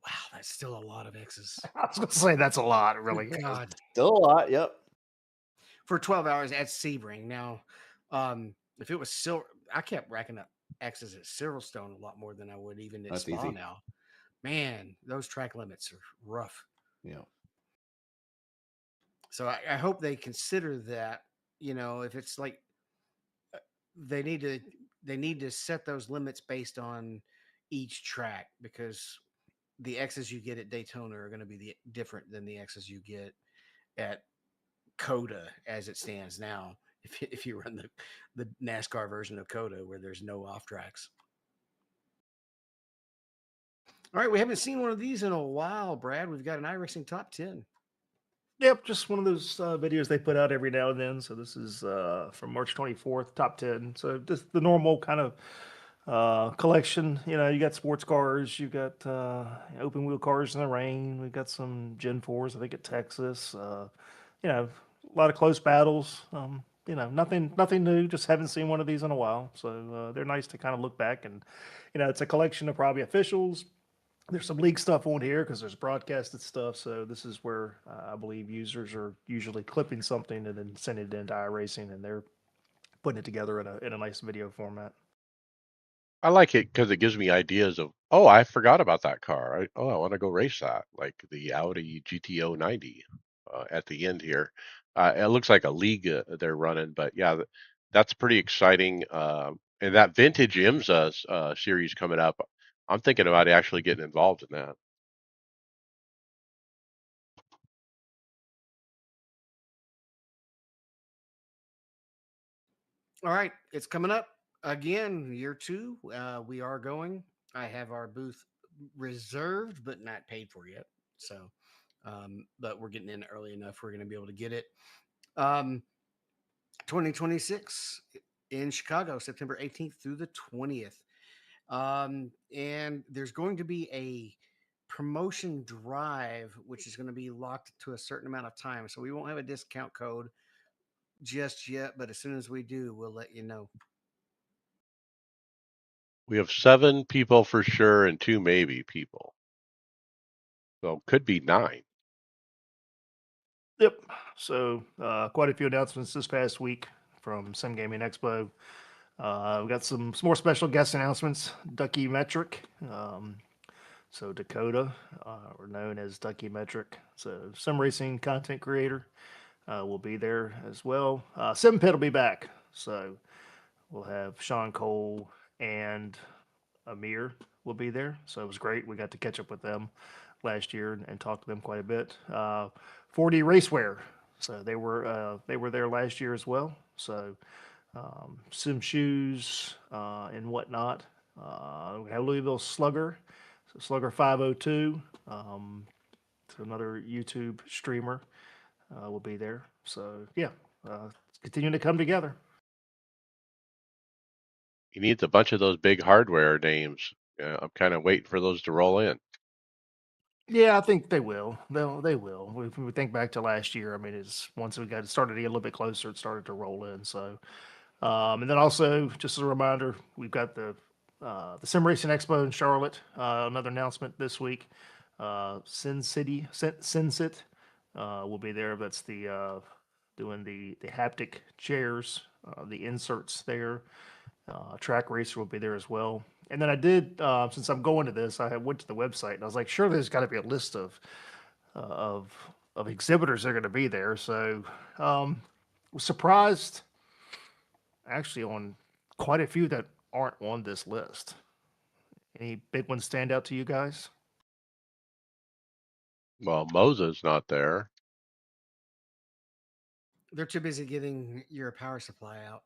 Wow, that's still a lot of X's. I was going to say that's a lot, it really. Good is. God, Still a lot. Yep. for 12 hours at Sebring. Now, if it was Silver, I kept racking up X's at Silverstone a lot more than I would even at That's Spa easy. now. Man, those track limits are rough. Yeah. So I hope they consider that. If it's like they need to they need to set those limits based on each track, because the X's you get at Daytona are going to be different than the X's you get at Coda as it stands now. If you run the NASCAR version of Coda where there's no off tracks. All right, we haven't seen one of these in a while, Brad. We've got an iRacing top 10. Yep, just one of those videos they put out every now and then. So this is from March 24th, top 10. So just the normal kind of collection. You got sports cars, you got open wheel cars in the rain. We've got some Gen 4s, I think, at Texas. A lot of close battles. Nothing new. Just haven't seen one of these in a while. So they're nice to kind of look back, and it's a collection of probably officials. There's some league stuff on here because there's broadcasted stuff. So this is where I believe users are usually clipping something and then sending it into iRacing, and they're putting it together in a nice video format. I like it because it gives me ideas of, oh, I forgot about that car. I want to go race that, like the Audi GTO 90 at the end here. It looks like a league they're running, but yeah, that's pretty exciting. And that vintage IMSA series coming up, I'm thinking about actually getting involved in that. All right, it's coming up again, year two. We are going. I have our booth reserved, but not paid for yet. So, but we're getting in early enough. We're going to be able to get it. 2026 in Chicago, September 18th through the 20th. And there's going to be a promotion drive, which is going to be locked to a certain amount of time. So we won't have a discount code just yet, but as soon as we do, we'll let you know. We have 7 people for sure and 2 maybe people. So could be 9. Yep. So quite a few announcements this past week from Sim Gaming Expo. We got some more special guest announcements. Ducky Metric, So Dakota, or known as Ducky Metric, so sim racing content creator, will be there as well. Sim Pit will be back, so we'll have Sean Cole and Amir will be there. So it was great. We got to catch up with them last year and talk to them quite a bit. 4D Racewear, so they were there last year as well. So sim shoes and whatnot. We have Louisville Slugger, so Slugger 502. So another YouTube streamer will be there. So yeah, continuing to come together. He needs a bunch of those big hardware names. I'm kind of waiting for those to roll in. Yeah, I think they will. They will. If we think back to last year, I mean, it's once we got started to get a little bit closer, it started to roll in. So, and then also just as a reminder, we've got the Sim Racing Expo in Charlotte. Another announcement this week. Sin Sit will be there. That's the doing the haptic chairs, the inserts there. Track Racer will be there as well. And then I did, since I'm going to this, I went to the website and I was like, sure, there's got to be a list uh, of of exhibitors that are going to be there. So, was surprised actually on quite a few that aren't on this list. Any big ones stand out to you guys? Well, Mosa's not there, They're too busy getting your power supply out.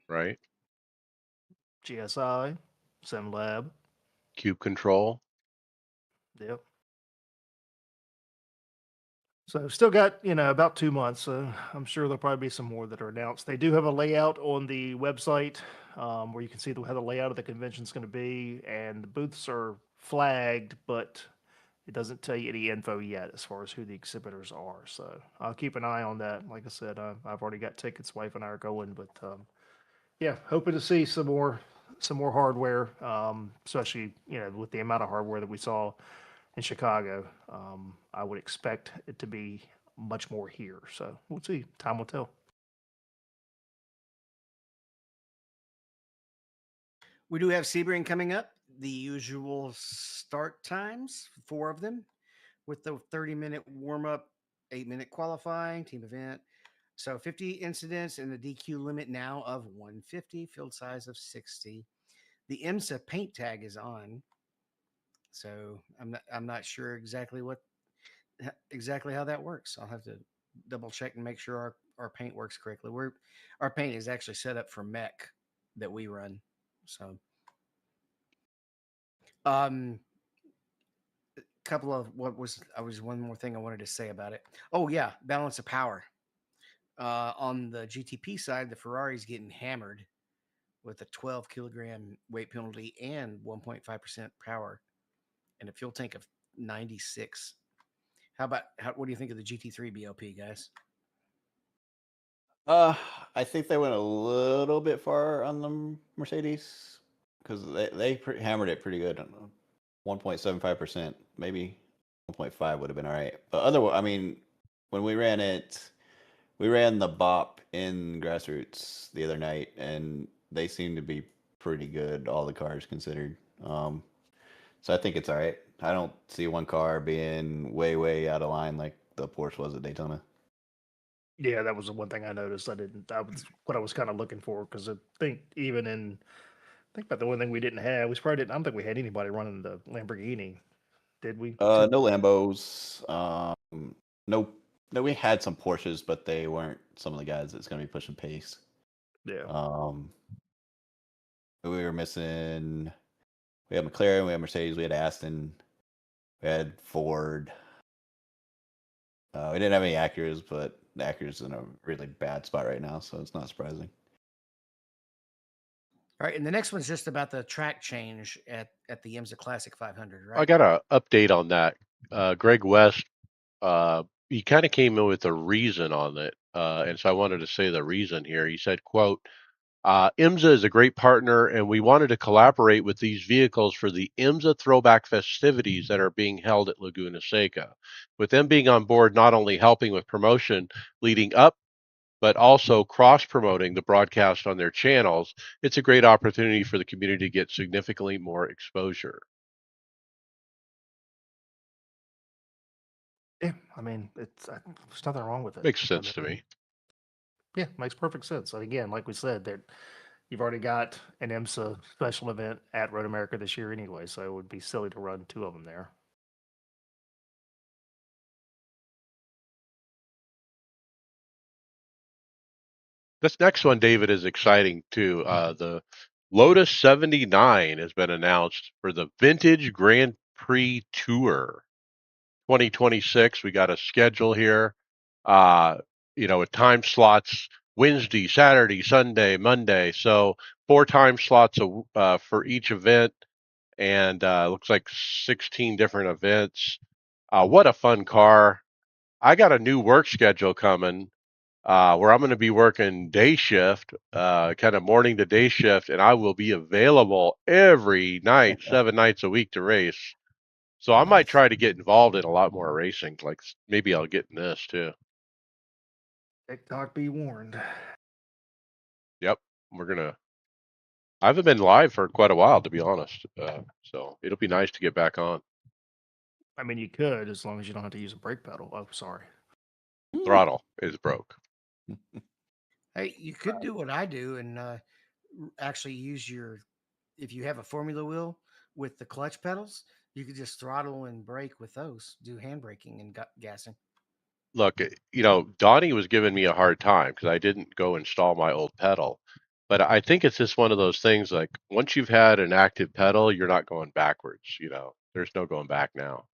right? GSI, SimLab, Cube Control. yep. So still got, about 2 months. So I'm sure there'll probably be some more that are announced. They do have a layout on the website where you can see how the layout of the convention is going to be, and the booths are flagged, but it doesn't tell you any info yet as far as who the exhibitors are. So I'll keep an eye on that. Like I said, I've already got tickets. Wife and I are going, but yeah, hoping to see some more hardware, especially with the amount of hardware that we saw in Chicago. I would expect it to be much more here. So we'll see. Time will tell. We do have Sebring coming up. The usual start times, four of them, with the 30-minute warm up, 8-minute qualifying, team event. So 50 incidents and the DQ limit now of 150, field size of 60. The IMSA paint tag is on. So I'm not sure exactly how that works. I'll have to double check and make sure our paint works correctly. Our paint is actually set up for mech that we run. So um couple of what was I was one more thing I wanted to say about it. Oh yeah, balance of power. On the GTP side, the Ferrari's getting hammered with a 12 kilogram weight penalty and 1.5% power and a fuel tank of 96. What do you think of the GT3 BOP, guys? Uh, I think they went a little bit far on the Mercedes because they hammered it pretty good. 1.75%, maybe 1.5 would have been all right. But otherwise, I mean, when we ran it, we ran the BOP in grassroots the other night, and they seem to be pretty good, all the cars considered. So I think it's all right. I don't see one car being way out of line like the Porsche was at Daytona. Yeah, that was the one thing I noticed. That was what I was kind of looking for because I think think about the one thing we didn't have. We probably didn't. I don't think we had anybody running the Lamborghini, did we? No Lambos. No, no. We had some Porsches, but they weren't some of the guys that's going to be pushing pace. Yeah. We were missing. We had McLaren, we had Mercedes, we had Aston, we had Ford. We didn't have any Acuras, but the Acura's in a really bad spot right now, so it's not surprising. All right, and the next one's just about the track change at the IMSA Classic 500, I right? got an update on that. Greg West, he kind of came in with a reason on it, and so I wanted to say the reason here. He said, "quote IMSA is a great partner, and we wanted to collaborate with these vehicles for the IMSA throwback festivities that are being held at Laguna Seca. With them being on board, not only helping with promotion leading up, but also cross promoting the broadcast on their channels, it's a great opportunity for the community to get significantly more exposure." Yeah, I mean, there's nothing wrong with it. Makes I sense to mean, me. yeah, makes perfect sense. And again, like we said, that you've already got an IMSA special event at Road America this year anyway, so it would be silly to run two of them there. This next one, David, is exciting too. The Lotus 79 has been announced for the Vintage Grand Prix Tour 2026. We got a schedule here, uh, with time slots Wednesday, Saturday, Sunday, Monday. So 4 time slots for each event, and looks like 16 different events. What a fun car! I got a new work schedule coming where I'm going to be working day shift, kind of morning to day shift, and I will be available every night, 7 nights a week to race. So I might Nice. try to get involved in a lot more racing. Like maybe I'll get in this too. TikTok be warned. Yep, we're gonna. I haven't been live for quite a while, to be honest. So it'll be nice to get back on. I mean, you could as long as you don't have to use a brake pedal. Oh, sorry. Throttle is broke. Hey, you could do what I do and actually use your, if you have a Formula wheel with the clutch pedals, you could just throttle and brake with those, do hand braking and gassing. Look, Donnie was giving me a hard time because I didn't go install my old pedal. But I think it's just one of those things like once you've had an active pedal, you're not going backwards. There's no going back now.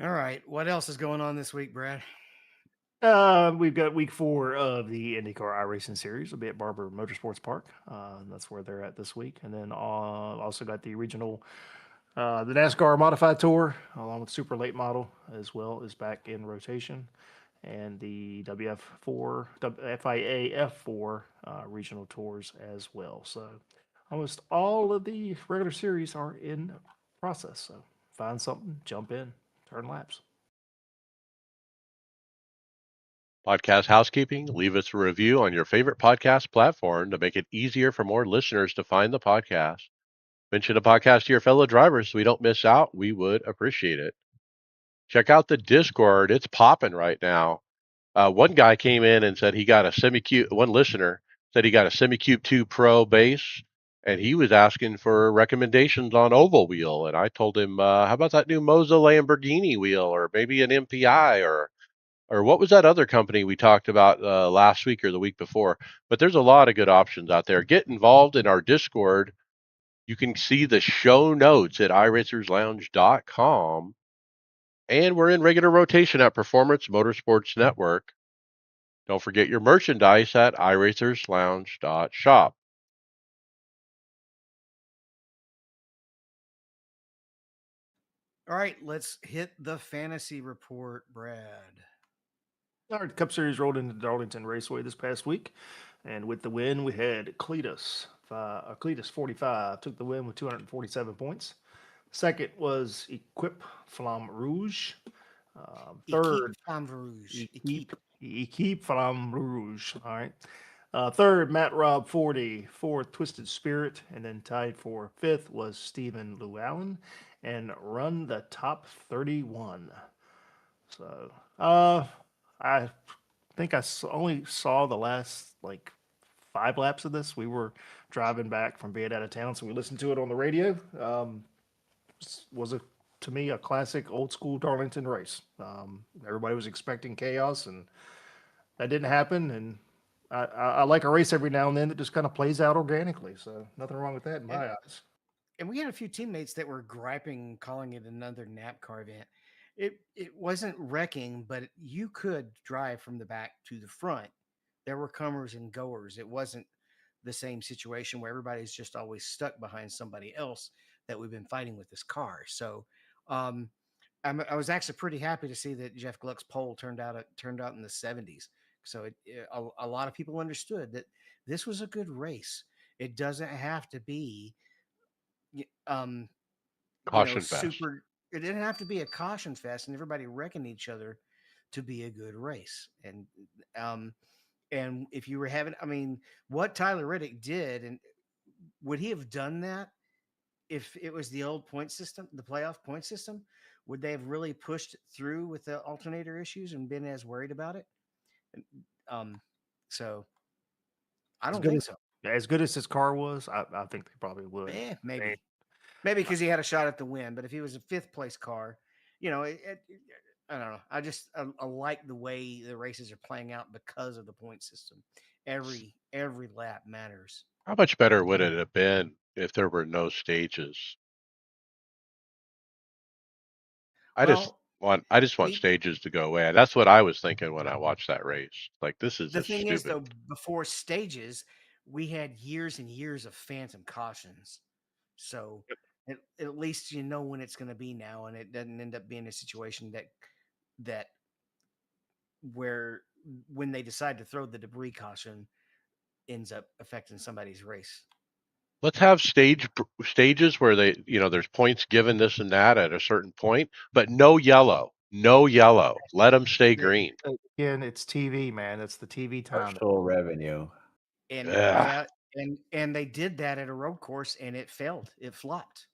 All right. What else is going on this week, Brad? We've got week 4 of the IndyCar iRacing series. Will be at Barber Motorsports Park. That's where they're at this week. And then also got the regional, the NASCAR Modified Tour, along with Super Late Model as well, is back in rotation. And the WF4, FIA F4 regional tours as well. So almost all of the regular series are in process. So find something, jump in, turn laps. Podcast housekeeping, leave us a review on your favorite podcast platform to make it easier for more listeners to find the podcast. Mention the podcast to your fellow drivers so we don't miss out. We would appreciate it. Check out the Discord. It's popping right now. One guy came in and said he got a SemiCube. One listener said he got a SemiCube 2 Pro base, and he was asking for recommendations on oval wheel. And I told him, how about that new Moza Lamborghini wheel, or maybe an MPI, or what was that other company we talked about last week or the week before? But there's a lot of good options out there. Get involved in our Discord. You can see the show notes at iRacersLounge.com. And we're in regular rotation at Performance Motorsports Network. Don't forget your merchandise at iRacersLounge.shop. All right. Let's hit the fantasy report, Brad. Our Cup Series rolled into Darlington Raceway this past week, and with the win, we had Cletus. Cletus 45 took the win with 247 points. Second was Equip Flamme Rouge. Equipe Third, Femme Rouge. Equipe Flamme Rouge. All right. Third, Matt Robb 40. Fourth, Twisted Spirit. And then tied for fifth was Stephen Llewellyn and run the top 31. So, I think only saw the last like 5 laps of this. We were driving back from being out of town, so we listened to it on the radio. Was a to me a classic old school Darlington race. Everybody was expecting chaos, and that didn't happen. And I like a race every now and then that just kind of plays out organically. So nothing wrong with that in And my eyes. and we had a few teammates that were griping, calling it another NAPCAR event. It wasn't wrecking, but you could drive from the back to the front. There were comers and goers. It wasn't the same situation where everybody's just always stuck behind somebody else that we've been fighting with this car. So um, I was actually pretty happy to see that Jeff Gluck's pole turned out in the 70s. So a lot of people understood that this was a good race. It doesn't have to be um, Caution fest. super. It didn't have to be a caution fest and everybody wrecking each other to be a good race. Um, and if you were having, I mean, what Tyler Reddick did, and would he have done that if it was the old point system, the playoff point system, would they have really pushed through with the alternator issues and been as worried about it? And, Um, so I As don't good think as so. as good as his car was, I think they probably would. Maybe, And maybe because he had a shot at the win. But if he was a fifth place car, I don't know. I like the way the races are playing out because of the point system. Every lap matters. How much better would it have been if there were no stages? I just Well, I just want we stages to go away. That's what I was thinking when I watched that race. Like, this is the just thing is stupid. though, before stages, we had years and years of phantom cautions. So at least you know when it's going to be now, and it doesn't end up being a situation that where when they decide to throw the debris caution ends up affecting somebody's race. Let's have stages where there's points given this and that at a certain point, but no yellow, no yellow. Let them stay The, green. again, it's TV, man. It's the TV time. Commercial revenue. and Ugh. yeah, and they did that at a road course, and it failed. It flopped.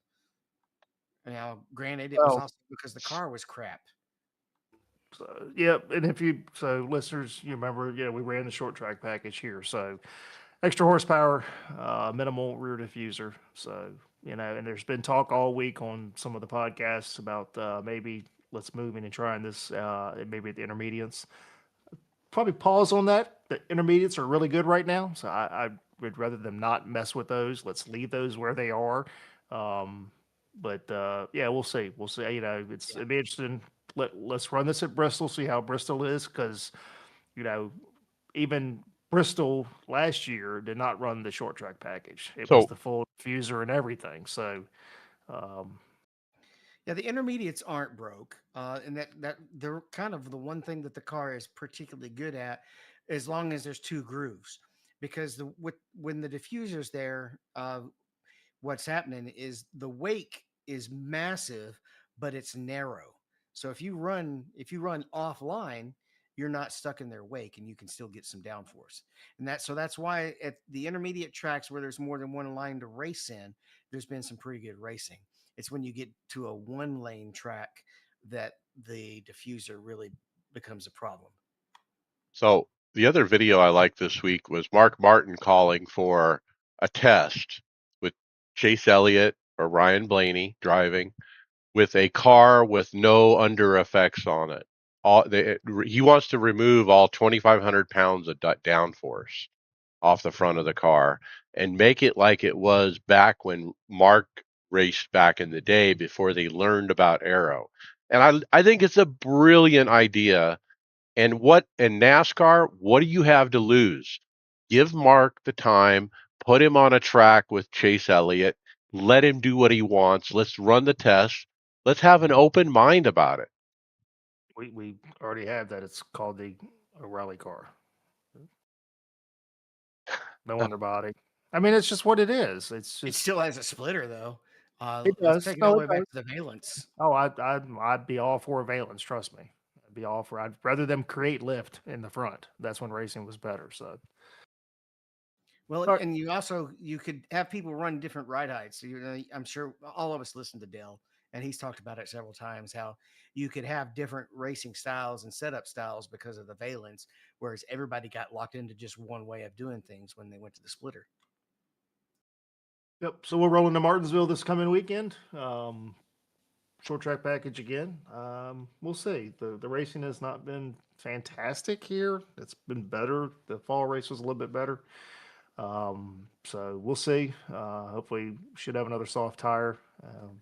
Now, granted, it was Well, also because the car was crap. so, yeah, and if you so listeners, you remember, we ran the short track package here, so extra horsepower, minimal rear diffuser. So and there's been talk all week on some of the podcasts about maybe let's move in and trying this, maybe at the intermediates. Probably pause on that. The intermediates are really good right now, so I would rather them not mess with those. Let's leave those where they are. Um, but yeah, we'll see. We'll see. Yeah. It'd be interesting. Let's run this at Bristol, see how Bristol is, because you know even Bristol last year did not run the short track package. It was So the full diffuser and everything. So um, Yeah, the intermediates aren't broke, and that they're kind of the one thing that the car is particularly good at, as long as there's two grooves, because when the diffuser's there, what's happening is the wake is massive, but it's narrow. So if you run offline, you're not stuck in their wake, and you can still get some downforce. That's why at the intermediate tracks where there's more than one line to race in, there's been some pretty good racing. It's when you get to a one lane track that the diffuser really becomes a problem. so the other video I liked this week was Mark Martin calling for a test with Chase Elliott or Ryan Blaney driving with a car with no under effects on it. He wants to remove all 2,500 pounds of downforce off the front of the car and make it like it was back when Mark raced back in the day before they learned about aero. And I think it's a brilliant idea. And what in NASCAR, what do you have to lose? Give Mark the time, put him on a track with Chase Elliott, let him do what he wants. Let's run the test. Let's have an open mind about it. we already have that. It's called the a rally car. No underbody. I mean, it's just what it is. It's It just still has a splitter though. it Let's does. take it all No, the it way does. back to the valence. Oh, I'd be all for valence. Trust me, I'd be all for. I'd rather them create lift in the front. That's when racing was better. So, Well, all right. and you could have people run different ride heights. So, I'm sure all of us listen to Dale, and he's talked about it several times. How you could have different racing styles and setup styles because of the valence, whereas everybody got locked into just one way of doing things when they went to the splitter. Yep. So we're rolling to Martinsville this coming weekend. Short track package again. We'll see. The racing has not been fantastic here. It's been better. The fall race was a little bit better. So we'll see. Hopefully, should have another soft tire.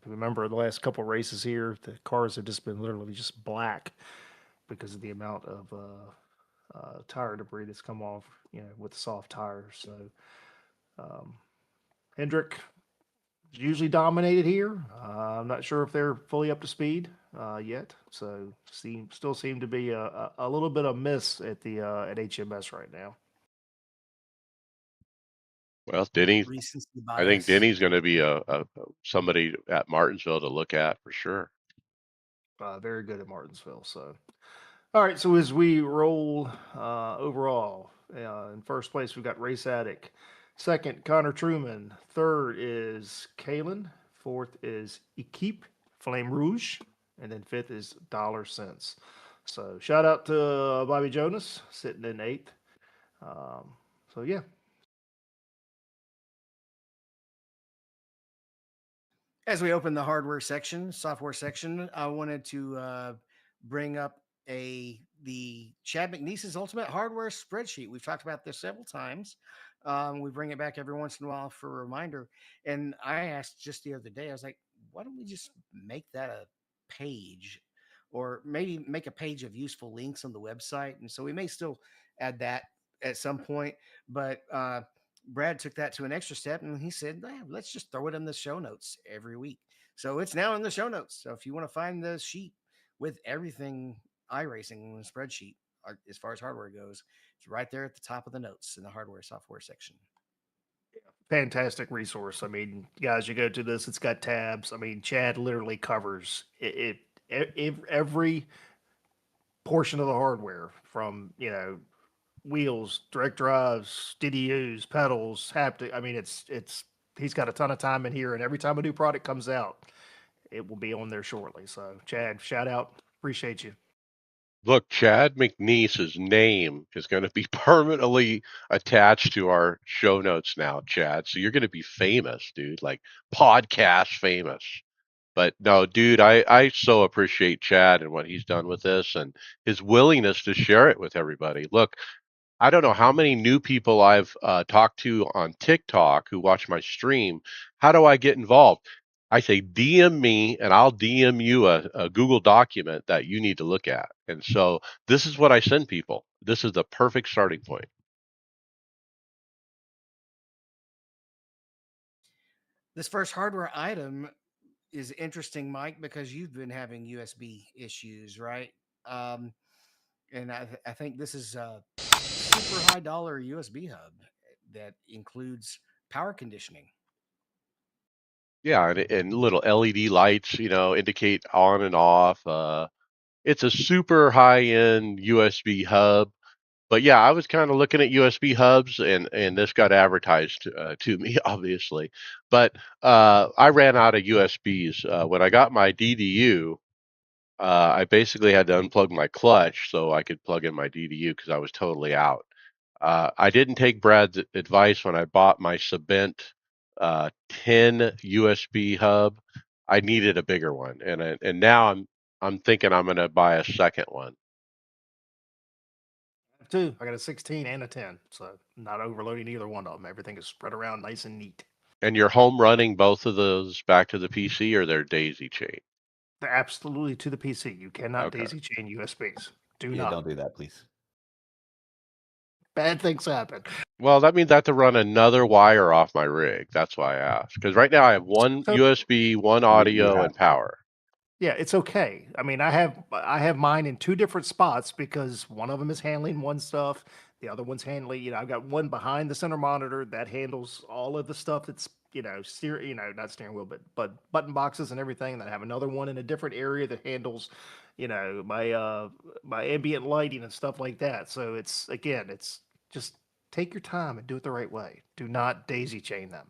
Remember the last couple races here, the cars have just been literally just black because of the amount of tire debris that's come off, with the soft tires. So um, Hendrick usually dominated here. I'm not sure if they're fully up to speed yet. So still seem to be a little bit of miss at the at HMS right now. Well, Denny, Recency I think bias. Denny's going to be a somebody at Martinsville to look at for sure. Very good at Martinsville. So, all right. So as we roll overall, in first place we've got Race Addict. Second, Connor Truman. Third is Kalen. Fourth is Equipe Flame Rouge. And then fifth is Dollar Cents. So shout out to Bobby Jonas sitting in eighth. So yeah. As we open the hardware section, software section, I wanted to bring up the Chad McNeese's Ultimate Hardware Spreadsheet. We've talked about this several times. We bring it back every once in a while for a reminder. And I asked just the other day, I was like, why don't we just make that a page, or maybe make a page of useful links on the website? And so we may still add that at some point, but Brad took that to an extra step and he said, let's just throw it in the show notes every week. So it's now in the show notes. So if you want to find the sheet with everything iRacing in the spreadsheet, as far as hardware goes, it's right there at the top of the notes in the hardware software section. Fantastic resource. I mean, guys, you go to this, it's got tabs. I mean, Chad literally covers every portion of the hardware from, wheels, direct drives, DDUs, pedals, haptic. I mean, he's got a ton of time in here, and every time a new product comes out, it will be on there shortly. So, Chad, shout out, appreciate you. Look, Chad McNeese's name is going to be permanently attached to our show notes now, Chad. So you're going to be famous, dude, like podcast famous. But no, dude, I so appreciate Chad and what he's done with this and his willingness to share it with everybody. Look, I don't know how many new people I've talked to on TikTok who watch my stream. How do I get involved? I say DM me and I'll DM you a Google document that you need to look at. And so this is what I send people. This is the perfect starting point. This first hardware item is interesting, Mike, because you've been having USB issues, right? Um, and I think this is a super high dollar USB hub that includes power conditioning. Yeah, and little LED lights, indicate on and off. It's a super high end USB hub. But yeah, I was kind of looking at USB hubs, and this got advertised to me, obviously. But I ran out of USBs when I got my DDU. I basically had to unplug my clutch so I could plug in my DDU because I was totally out. I didn't take Brad's advice when I bought my Sabent 10 USB hub. I needed a bigger one, and now I'm thinking I'm going to buy a second one. Two, I got a 16 and a 10, so not overloading either one of them. Everything is spread around nice and neat. And you're home running both of those back to the PC, or they're daisy chain? They're absolutely to the PC. You cannot Okay. daisy chain USBs. Do Yeah, not. don't do that, please. Bad things happen. Well, that means I have to run another wire off my rig. That's why I asked. Because right now I have one So USB, one You audio, have and power. yeah, it's okay. I mean, I have mine in two different spots because one of them is handling one stuff, the other one's handling. I've got one behind the center monitor that handles all of the stuff that's not steering wheel, but button boxes and everything. And then I have another one in a different area that handles, my ambient lighting and stuff like that. So it's just take your time and do it the right way. Do not daisy chain them.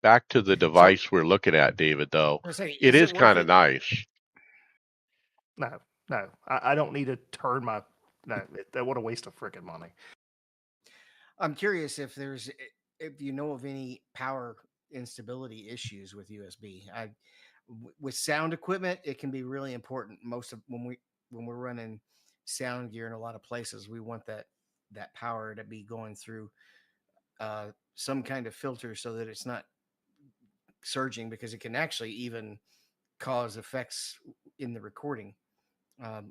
Back to the So device we're looking at, David, though. I say, It is is it worth kind of it? nice. No, no, I don't need to turn my no. What a waste of freaking money. I'm curious if you know of any power instability issues with USB. With sound equipment, it can be really important. Most of when we're running sound gear in a lot of places, we want that power to be going through some kind of filter so that it's not surging, because it can actually even cause effects in the recording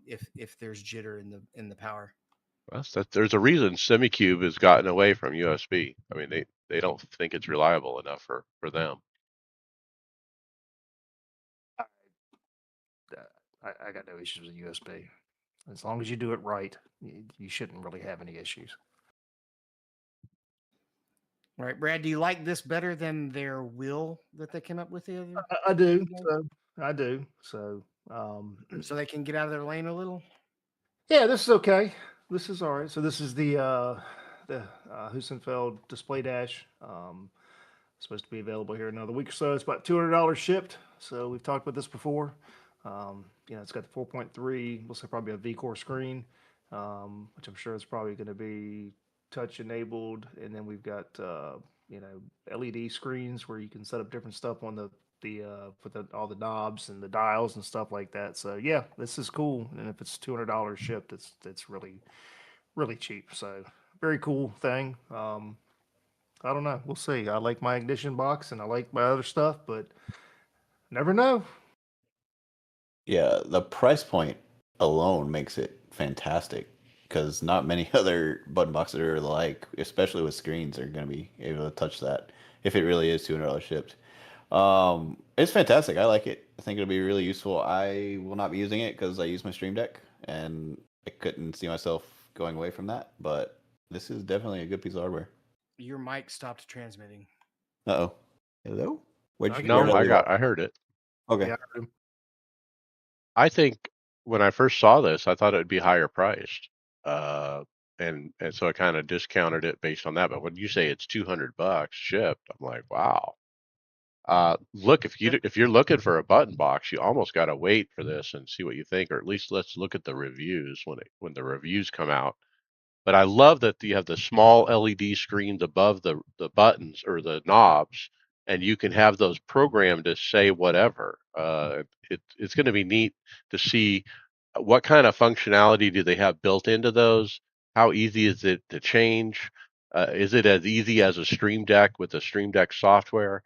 if there's jitter in the power. There's a reason SemiCube has gotten away from USB. I mean, they don't think it's reliable enough for them. I got no issues with USB. As long as you do it right, you shouldn't really have any issues. All right, Brad, do you like this better than their will that they came up with the other I do. day? So I do. So they can get out of their lane a little? Yeah, this is okay. This is all right. So this is the Husenfeld display dash. Supposed to be available here in another week or so. It's about $200 shipped. So we've talked about this before. It's got the 4.3, we'll say probably a V-Core screen, which I'm sure is probably going to be touch enabled. And then we've got, LED screens where you can set up different stuff on all the knobs and the dials and stuff like that. So yeah, this is cool. And if it's $200 shipped, it's really, really cheap. So very cool thing. I don't know. We'll see. I like my ignition box and I like my other stuff, but never know. Yeah, the price point alone makes it fantastic because not many other button boxes are like, especially with screens, are going to be able to touch that if it really is $200 shipped. It's fantastic. I like it. I think it'll be really useful. I will not be using it because I use my Stream Deck and I couldn't see myself going away from that. But this is definitely a good piece of hardware. Your mic stopped transmitting. Uh oh. Hello? I Where can did I hear No, you. leave off? I heard it. Okay. Yeah. I think when I first saw this, I thought it would be higher priced. Uh, and so I kind of discounted it based on that. But when you say it's $200 shipped, I'm like, wow. Look, if you're looking for a button box, you almost got to wait for this and see what you think, or at least let's look at the reviews when the reviews come out. But I love that you have the small LED screens above the buttons or the knobs, and you can have those programmed to say whatever. It's going to be neat to see what kind of functionality do they have built into those. How easy is it to change? Is it as easy as a Stream Deck with the Stream Deck software?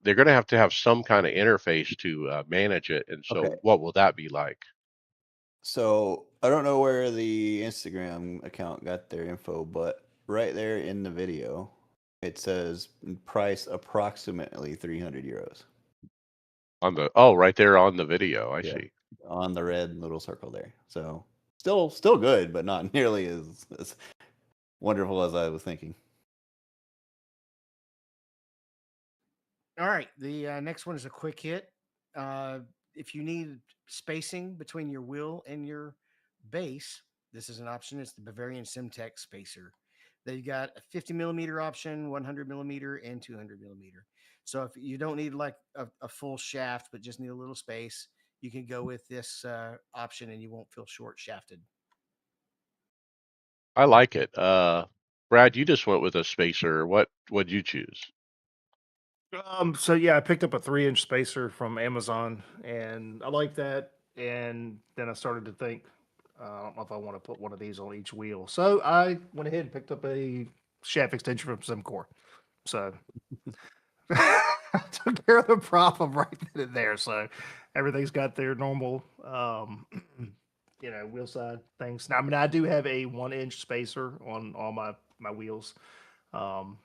They're going to have some kind of interface to manage it, and Okay. so what will that be like? So I don't know where the Instagram account got their info, but right there in the video, it says price approximately 300 euros. Right there on the video, I Yeah, see. on the red little circle there. So still good, but not nearly as wonderful as I was thinking. All right. The next one is a quick hit. If you need spacing between your wheel and your base, this is an option. It's the Bavarian Simtech spacer. They've got a 50 millimeter option, 100 millimeter, and 200 millimeter. So if you don't need like a full shaft, but just need a little space, you can go with this option and you won't feel short shafted. I like it. Brad, you just went with a spacer. What'd you choose? So yeah, I picked up a 3-inch spacer from Amazon, and I like that. And then I started to think, I don't know if I want to put one of these on each wheel. So I went ahead and picked up a shaft extension from Simcore. So I took care of the problem right then and there. So everything's got their normal, wheel side things. Now, I mean, I do have a 1-inch spacer on all my wheels. Um,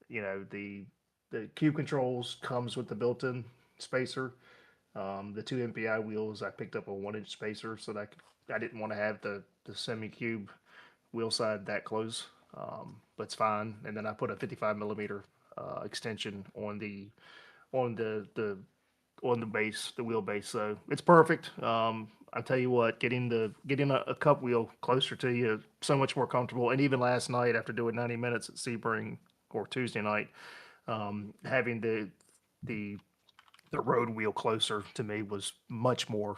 the cube controls comes with the built-in spacer. The two MPI wheels, I picked up a 1-inch spacer so that I didn't want to have the semi-cube wheel side that close. But it's fine. And then I put a 55 millimeter extension on the base, the wheelbase. So it's perfect. I tell you what, getting a cup wheel closer to you, so much more comfortable. And even last night, after doing 90 minutes at Sebring or Tuesday night, having the the road wheel closer to me was much more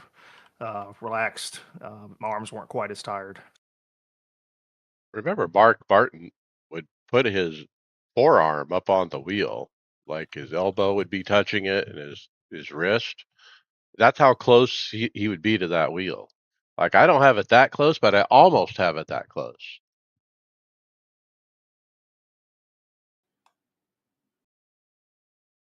relaxed. My arms weren't quite as tired. Remember, Mark Barton would put his forearm up on the wheel, like his elbow would be touching it and his wrist. That's how close he would be to that wheel. Like I don't have it that close, but I almost have it that close.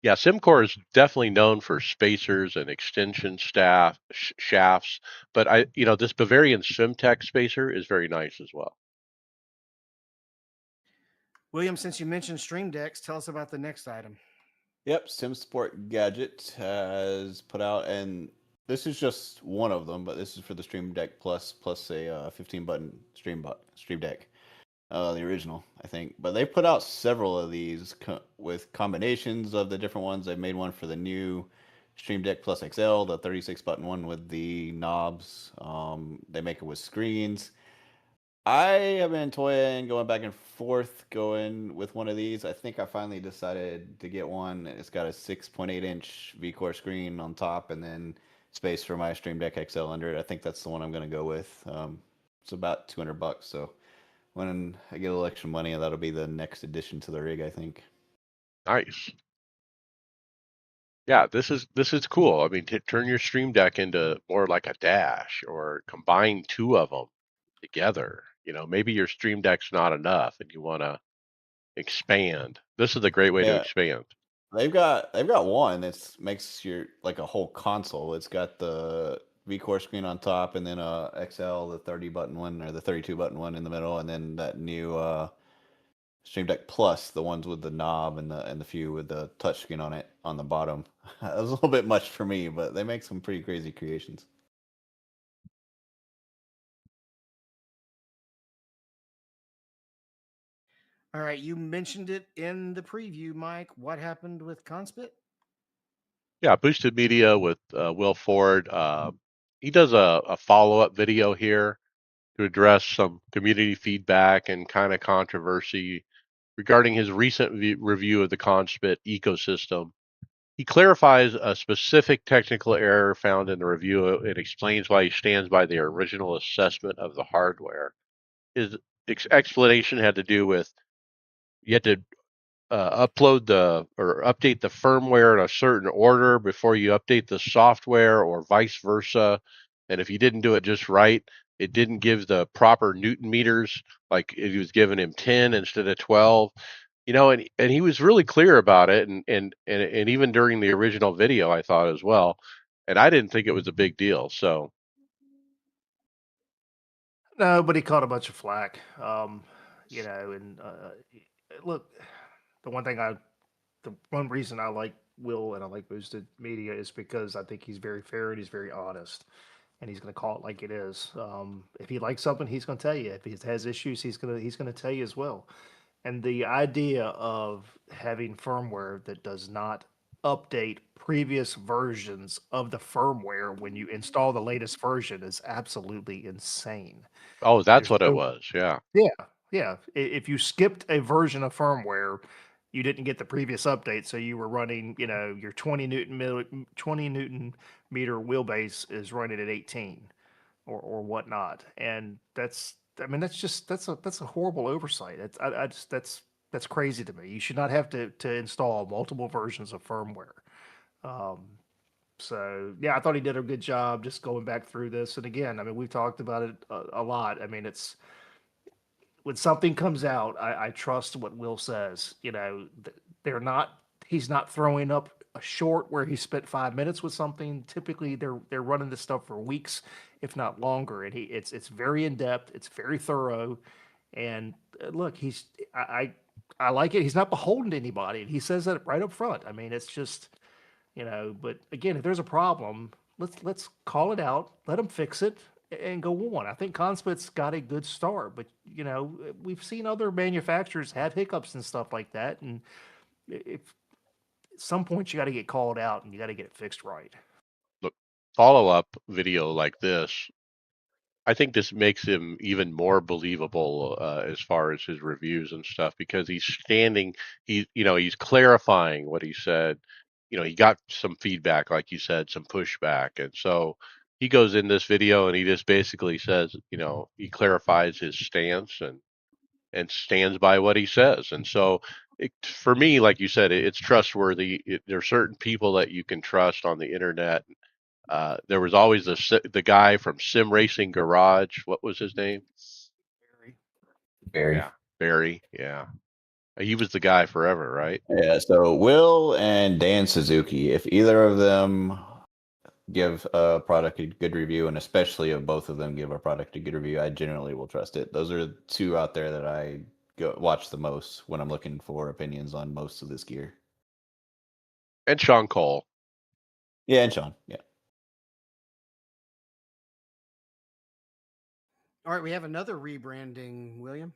Yeah, Simcore is definitely known for spacers and extension shafts, but this Bavarian Simtech spacer is very nice as well. William, since you mentioned Stream Decks, tell us about the next item. Yep, SimSport Gadget has put out, and this is just one of them, but this is for the Stream Deck plus a 15 button Stream Deck, the original, I think. But they put out several of these with combinations of the different ones. They made one for the new Stream Deck Plus XL, the 36 button one with the knobs. They make it with screens. I have been toying, going back and forth, going with one of these. I think I finally decided to get one. It's got a 6.8-inch V-Core screen on top, and then space for my Stream Deck XL under it. I think that's the one I'm going to go with. It's about $200, so when I get a little extra money, that'll be the next addition to the rig, I think. Nice. Yeah, this is cool. I mean, turn your Stream Deck into more like a dash, or combine two of them together. Maybe your Stream Deck's not enough, and you want to expand. This is a great way to Yeah, expand. they've got one that makes your like a whole console. It's got the V-Core screen on top, and then a XL, the 30 button one or the 32 button one in the middle, and then that new Stream Deck Plus, the ones with the knob and the few with the touchscreen on it on the bottom. That was a little bit much for me, but they make some pretty crazy creations. All right, you mentioned it in the preview, Mike. What happened with Conspit? Yeah, Boosted Media with Will Ford. He does a follow-up video here to address some community feedback and kind of controversy regarding his recent review of the Conspit ecosystem. He clarifies a specific technical error found in the review. It explains why he stands by the original assessment of the hardware. His explanation had to do with you had to upload or update the firmware in a certain order before you update the software, or vice versa. And if you didn't do it just right, it didn't give the proper Newton meters. Like, it was giving him 10 instead of 12. And he was really clear about it, and even during the original video, I thought as well. And I didn't think it was a big deal. So No, but he caught a bunch of flack. And look, the one thing the one reason I like Will and I like Boosted Media is because I think he's very fair and he's very honest, and he's going to call it like it is. If he likes something, he's going to tell you. If he has issues, he's going to tell you as well. And the idea of having firmware that does not update previous versions of the firmware when you install the latest version is absolutely insane. that's There's what it no was. Yeah. Yeah, yeah. If you skipped a version of firmware, you didn't get the previous update, so you were running, your 20 Newton meter wheelbase is running at 18 or whatnot, and I mean, that's a horrible oversight. I just that's crazy to me. You should not have to install multiple versions of firmware. Um, so yeah, I thought he did a good job just going back through this. And again, I mean, we've talked about it a lot. I mean, it's when something comes out, I trust what Will says. They're not. He's not throwing up a short where he spent 5 minutes with something. Typically, they're running this stuff for weeks, if not longer. And it's very in depth. It's very thorough. And look, I like it. He's not beholden to anybody, and he says that right up front. I mean, it's just but again, if there's a problem, let's call it out, let them fix it, and go on. I think Conspit's got a good start, but we've seen other manufacturers have hiccups and stuff like that, and if at some point you got to get called out and you got to get it fixed right. Look, follow-up video like this, I think this makes him even more believable as far as his reviews and stuff, because he's clarifying what he said. He got some feedback, like you said, some pushback, and so he goes in this video and he just basically says, he clarifies his stance and stands by what he says. And so, for me, like you said, it's trustworthy. There are certain people that you can trust on the internet. There was always the guy from Sim Racing Garage. What was his name? Barry. Yeah, Barry. Yeah, he was the guy forever, right? Yeah, so Will and Dan Suzuki, if either of them give a product a good review, and especially if both of them give a product a good review, I generally will trust it. Those are two out there that I watch the most when I'm looking for opinions on most of this gear. And Sean Cole. Yeah, and Sean. Yeah. All right, we have another rebranding, William.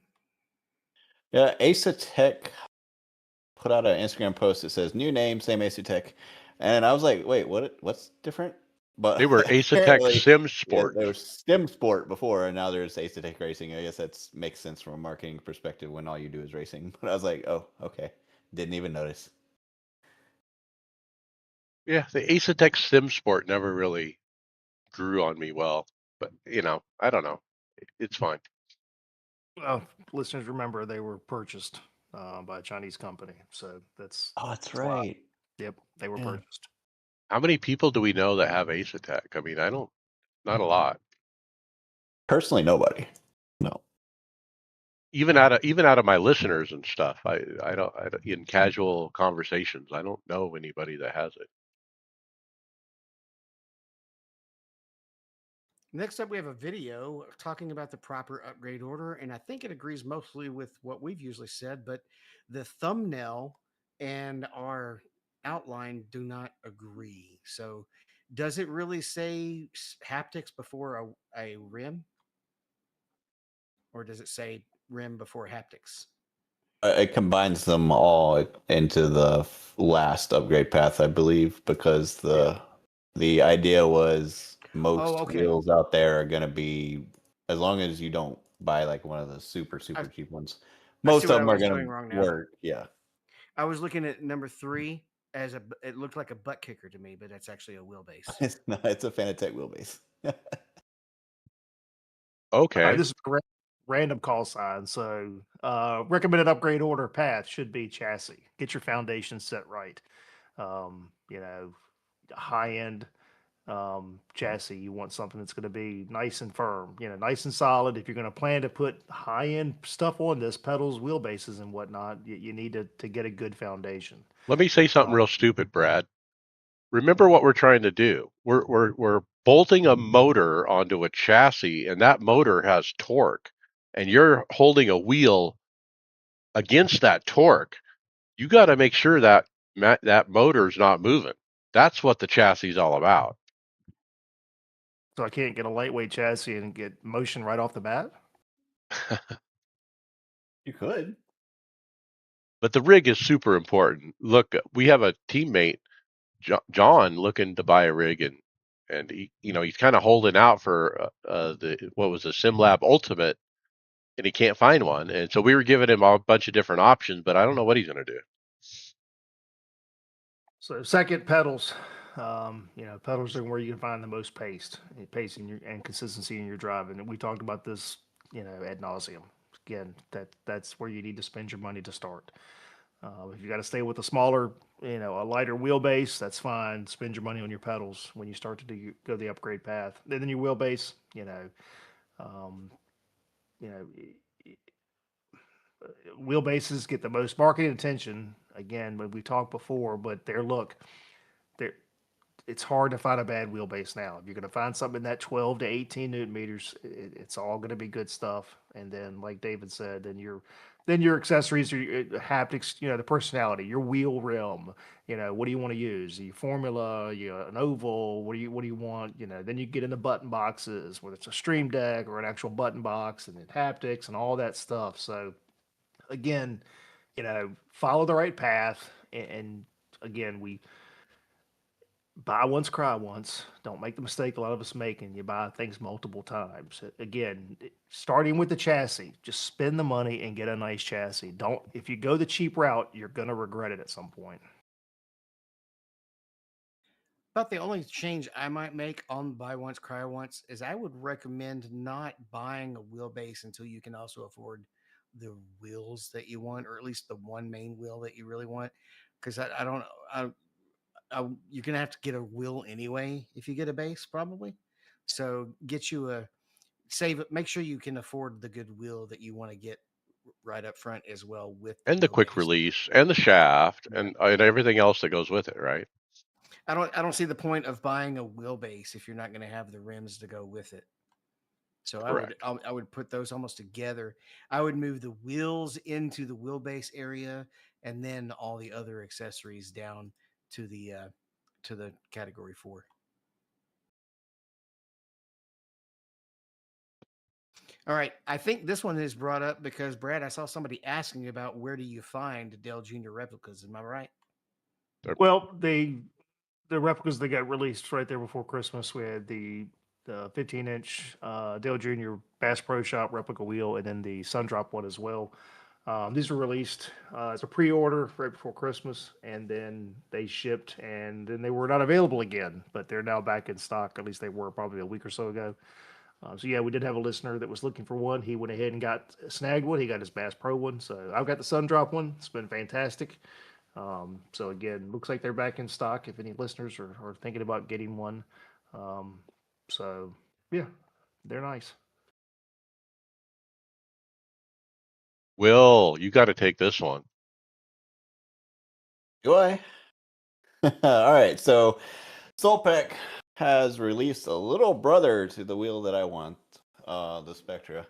Yeah, Asa Tech put out an Instagram post that says new name, same Asa Tech. And I was like, wait, what's different? But They were Ace Attack apparently, Sim yeah, Sport. they were Stim Sport before, and now there's Ace Attack Racing. I guess that makes sense from a marketing perspective when all you do is racing. But I was like, oh, okay, didn't even notice. Yeah, the Ace Attack Sim Sport never really grew on me well, but I don't know. It's fine. Well, listeners, remember they were purchased by a Chinese company, so that's Oh, that's why. right. Yep, they were Yeah. purchased. How many people do we know that have Ace Attack? I mean, not a lot. Personally, nobody. No. Even out of my listeners and stuff, I don't in casual conversations, I don't know anybody that has it. Next up, we have a video talking about the proper upgrade order, and I think it agrees mostly with what we've usually said, but the thumbnail and our outline do not agree. So, does it really say haptics before a rim, or does it say rim before haptics? It combines them all into the last upgrade path, I believe, because the idea was Oh, most okay. wheels out there are going to be, as long as you don't buy like one of the super I, cheap ones, I see most what of I them are was going doing to wrong now. work. Yeah. I was looking at number 3 as it looked like a butt kicker to me, but that's actually a wheelbase. It's not, it's a Fanatec wheelbase. All right, Okay. this is a random call sign. So, recommended upgrade order path should be chassis. Get your foundation set right. High end chassis. You want something that's going to be nice and firm, nice and solid. If you're going to plan to put high end stuff on this, pedals, wheelbases, and whatnot, you need to get a good foundation. Let me say something real stupid, Brad. Remember what we're trying to do. We're bolting a motor onto a chassis, and that motor has torque, and you're holding a wheel against that torque. You got to make sure that that motor's not moving. That's what the chassis is all about. So I can't get a lightweight chassis and get motion right off the bat. You could. But the rig is super important. Look, we have a teammate, John, looking to buy a rig, and he's kind of holding out for the what was the SimLab Ultimate, and he can't find one. And so we were giving him a bunch of different options, but I don't know what he's going to do. So second, pedals. Pedals are where you can find the most pacing and consistency in your driving. And we talked about this, ad nauseum. Again, that's where you need to spend your money to start. If you got to stay with a smaller, a lighter wheelbase, that's fine. Spend your money on your pedals when you start to go the upgrade path. And then your wheelbase, um, you know, wheelbases get the most marketing attention. Again, when we talked before, but they're it's hard to find a bad wheelbase now. If you're going to find something in that 12 to 18 newton meters, it's all going to be good stuff. And then, like David said, then your accessories are haptics. The personality, your wheel rim. What do you want to use? The formula, an oval. What do you want? Then you get into button boxes, whether it's a Stream Deck or an actual button box, and then haptics and all that stuff. So again, follow the right path, and again, we buy once, cry once. Don't make the mistake a lot of us make, and you buy things multiple times. Again, starting with the chassis, just spend the money and get a nice chassis. Don't If you go the cheap route, you're gonna regret it at some point. About the only change I might make on buy once, cry once is I would recommend not buying a wheelbase until you can also afford the wheels that you want, or at least the one main wheel that you really want. Because I don't, you're gonna have to get a wheel anyway if you get a base, probably. So get you a save it. Make sure you can afford the good wheel that you want to get right up front as well with the And the quick wheelbase. release, and the shaft, Yeah. and everything else that goes with it, right? I don't see the point of buying a wheelbase if you're not going to have the rims to go with it. So Correct. I would put those almost together. I would move the wheels into the wheelbase area, and then all the other accessories down to the category 4. All right, I think this one is brought up because Brad, I saw somebody asking about where do you find Dell Junior replicas. Am I right? Well, the replicas that got released right there before Christmas. We had the 15-inch Dale Jr. Bass Pro Shop replica wheel, and then the Sundrop one as well. These were released as a pre-order right before Christmas, and then they shipped, and then they were not available again. But they're now back in stock. At least they were probably a week or so ago. So yeah, we did have a listener that was looking for one. He went ahead and got snagged one. He got his Bass Pro one. So I've got the Sundrop one. It's been fantastic. So again, looks like they're back in stock. If any listeners are thinking about getting one, um, so yeah, they're nice. Will, you got to take this one. Do I? All right. So Solpec has released a little brother to the wheel that I want, the Spectra.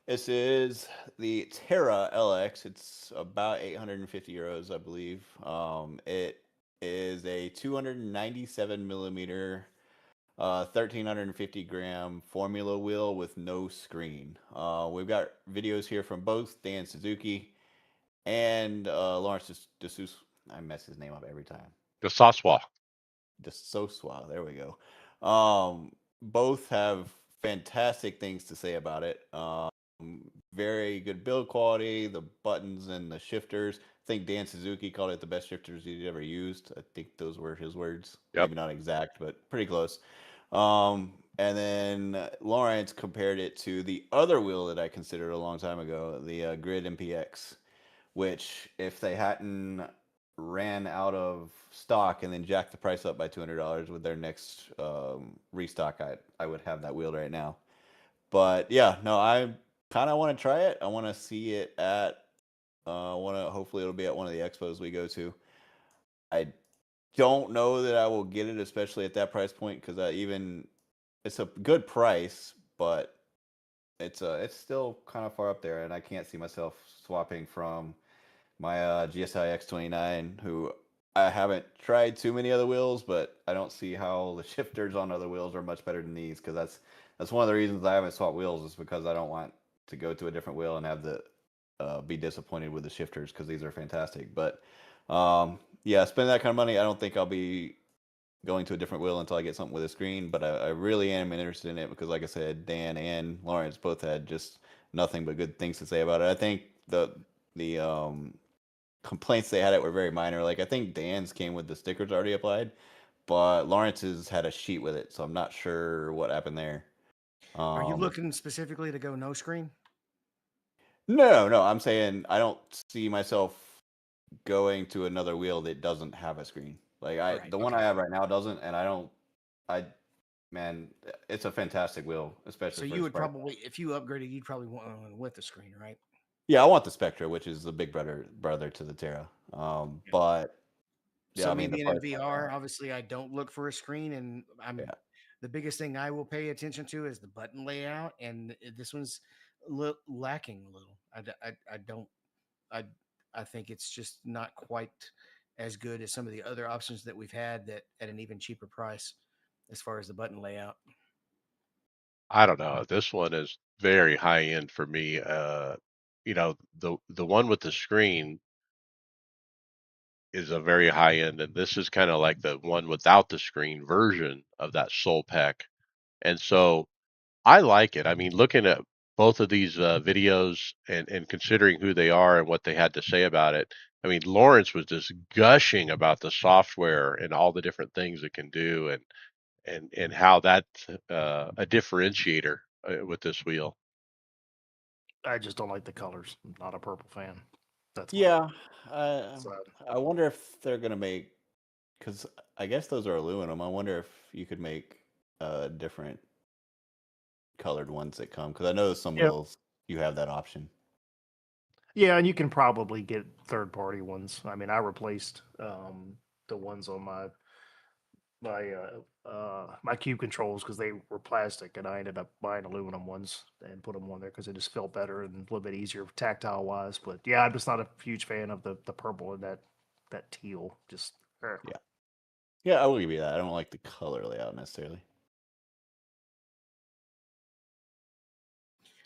This is the Terra LX. It's about 850 euros, I believe. It is a 297 millimeter, 1350 gram formula wheel with no screen. We've got videos here from both Dan Suzuki and Lawrence DeSouza. I mess his name up every time. The Saswa. DeSouza. There we go. Both have fantastic things to say about it. Very good build quality, the buttons and the shifters. I think Dan Suzuki called it the best shifters he'd ever used. I think those were his words. Yep. Maybe not exact, but pretty close. And then Lawrence compared it to the other wheel that I considered a long time ago, the Grid MPX, which if they hadn't ran out of stock and then jacked the price up by $200 with their next restock, I would have that wheel right now. But yeah, no, I kind of want to try it. I want to see it at hopefully it'll be at one of the expos we go to. I don't know that I will get it, especially at that price point, because it's a good price, but it's still kind of far up there, and I can't see myself swapping from my GSI X29, who I haven't tried too many other wheels, but I don't see how the shifters on other wheels are much better than these, because that's one of the reasons I haven't swapped wheels, is because I don't want to go to a different wheel and have the be disappointed with the shifters, because these are fantastic. But yeah, spend that kind of money. I don't think I'll be going to a different wheel until I get something with a screen, but I really am interested in it because, like I said, Dan and Lawrence both had just nothing but good things to say about it. I think the complaints they had it were very minor. Like I think Dan's came with the stickers already applied, but Lawrence's had a sheet with it, so I'm not sure what happened there. Are you looking specifically to go no screen? No, I'm saying I don't see myself going to another wheel that doesn't have a screen. Like Right, the one okay. I have right now doesn't, and man, it's a fantastic wheel, especially So for you its would price. probably, if you upgraded, you'd probably want one with the screen, right? Yeah, I want the Spectra, which is the big brother to the Terra. Yeah. But yeah, So I me mean the being in price point, VR, obviously I don't look for a screen, and yeah. the biggest thing I will pay attention to is the button layout, and this one's lacking a little. I don't I I think it's just not quite as good as some of the other options that we've had that at an even cheaper price as far as the button layout. I don't know. This one is very high end for me. The one with the screen is a very high end, and this is kind of like the one without the screen version of that Soul Pack. And so I like it. I mean, looking at both of these videos and considering who they are and what they had to say about it, I mean, Lawrence was just gushing about the software and all the different things it can do, and how that's a differentiator with this wheel. I just don't like the colors. I'm not a purple fan. That's my Yeah, I so. I wonder if they're gonna make, because I guess those are aluminum. I wonder if you could make different colored ones that come, because I know some Yeah, wheels you have that option. yeah, and you can probably get third party ones. I mean, I replaced the ones on my cube controls because they were plastic, and I ended up buying aluminum ones and put them on there because it just felt better and a little bit easier tactile wise. But yeah, I'm just not a huge fan of the purple and that teal. Just Yeah, yeah, I will give you that. I don't like the color layout necessarily.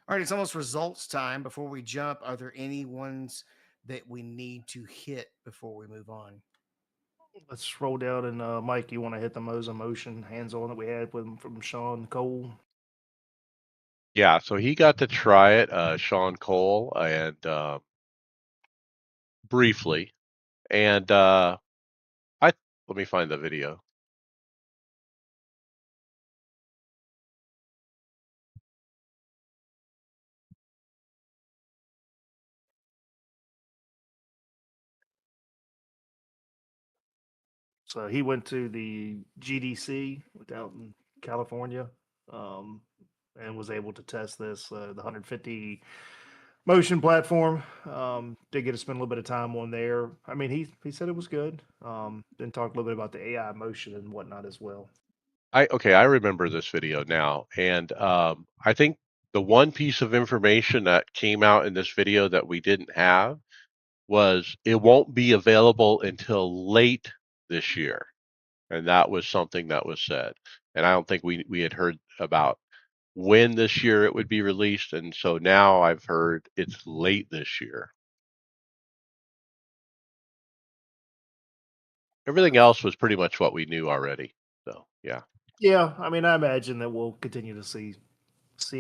All right, it's almost results time. Before we jump, are there any ones that we need to hit before we move on? Let's roll down and Mike, you want to hit the Moza motion hands on that we had with from Sean Cole? Yeah, so he got to try it, Sean Cole, and briefly, and I let me find the video. So he went to the GDC out in California, and was able to test this the 150 motion platform. Did get to spend a little bit of time on there. I mean, he said it was good. Then talked a little bit about the AI motion and whatnot as well. I remember this video now, and I think the one piece of information that came out in this video that we didn't have was it won't be available until late this year, and that was something that was said. And I don't think we had heard about when this year it would be released, and so now I've heard it's late this year. Everything else was pretty much what we knew already. So yeah. Yeah, I mean, I imagine that we'll continue to see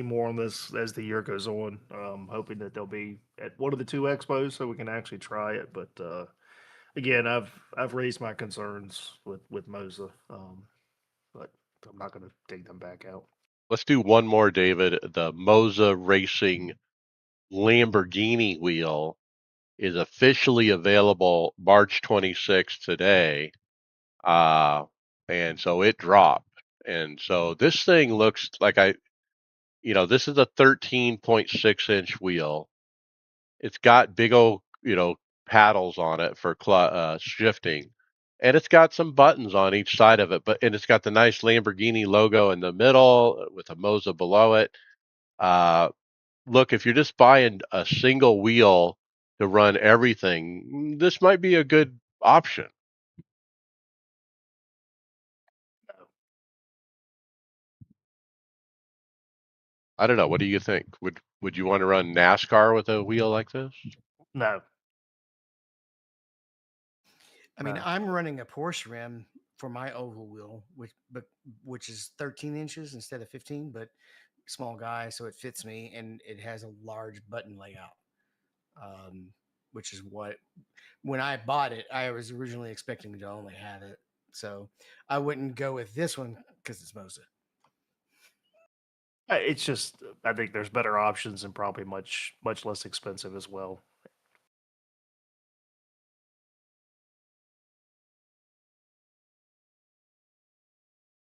more on this as the year goes on. Hoping that they'll be at one of the two expos so we can actually try it. But again, I've raised my concerns with Moza, but I'm not going to take them back out. Let's do one more, David. The Moza Racing Lamborghini wheel is officially available March 26th today. And so it dropped. And so this thing looks like this is a 13.6-inch wheel. It's got big old, paddles on it for shifting. And it's got some buttons on each side of it, and it's got the nice Lamborghini logo in the middle with a Moza below it. Uh, Look, if you're just buying a single wheel to run everything, this might be a good option. I don't know. What do you think? Would you want to run NASCAR with a wheel like this? No, I mean, no. I'm running a Porsche rim for my oval wheel, which is 13 inches instead of 15, but small guy, so it fits me, and it has a large button layout, um, which is what when I bought it, I was originally expecting to only have it, so I wouldn't go with this one because it's Moza. It's just I think there's better options and probably much less expensive as well.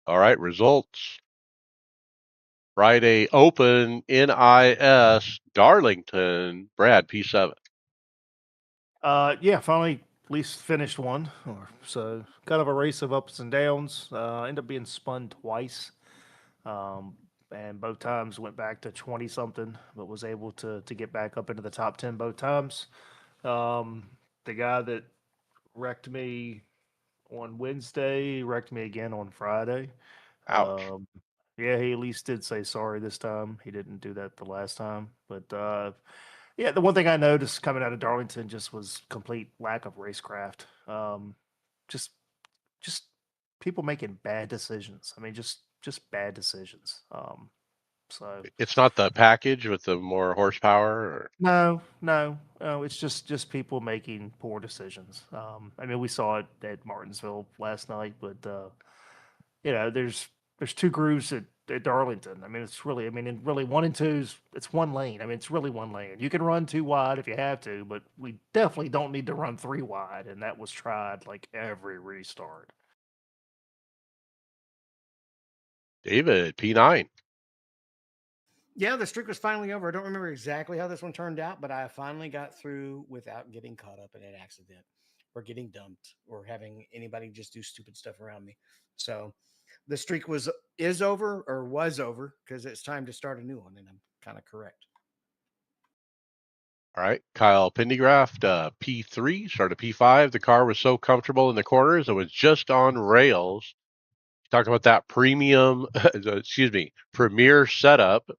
All right, results. Friday Open NIS Darlington. Brad, P7. Yeah, finally at least finished one. So kind of a race of ups and downs. Ended up being spun twice. Um, and both times went back to 20 something, but was able to get back up into the top 10 both times. The guy that wrecked me on Wednesday wrecked me again on Friday. Ouch. Um, yeah, he at least did say sorry this time. He didn't do that the last time. But yeah, the one thing I noticed coming out of Darlington just was complete lack of racecraft. Just just people making bad decisions. I mean, just bad decisions. So It's not the package with the more horsepower. no, it's just people making poor decisions. I mean, we saw it at Martinsville last night, but there's two grooves at Darlington. I mean, it's really, I mean, and really one and two's it's one lane. I mean, it's really one lane. You can run two wide if you have to, but we definitely don't need to run three wide, and that was tried like every restart. David, P9. Yeah, the streak was finally over. I don't remember exactly how this one turned out, but I finally got through without getting caught up in an accident or getting dumped or having anybody just do stupid stuff around me. So the streak is over or was over because it's time to start a new one, and I'm kind of correct. All right. Kyle Pendergraft, P3, started P5. The car was so comfortable in the corners, it was just on rails. Talking about that premium, excuse me, premier setup.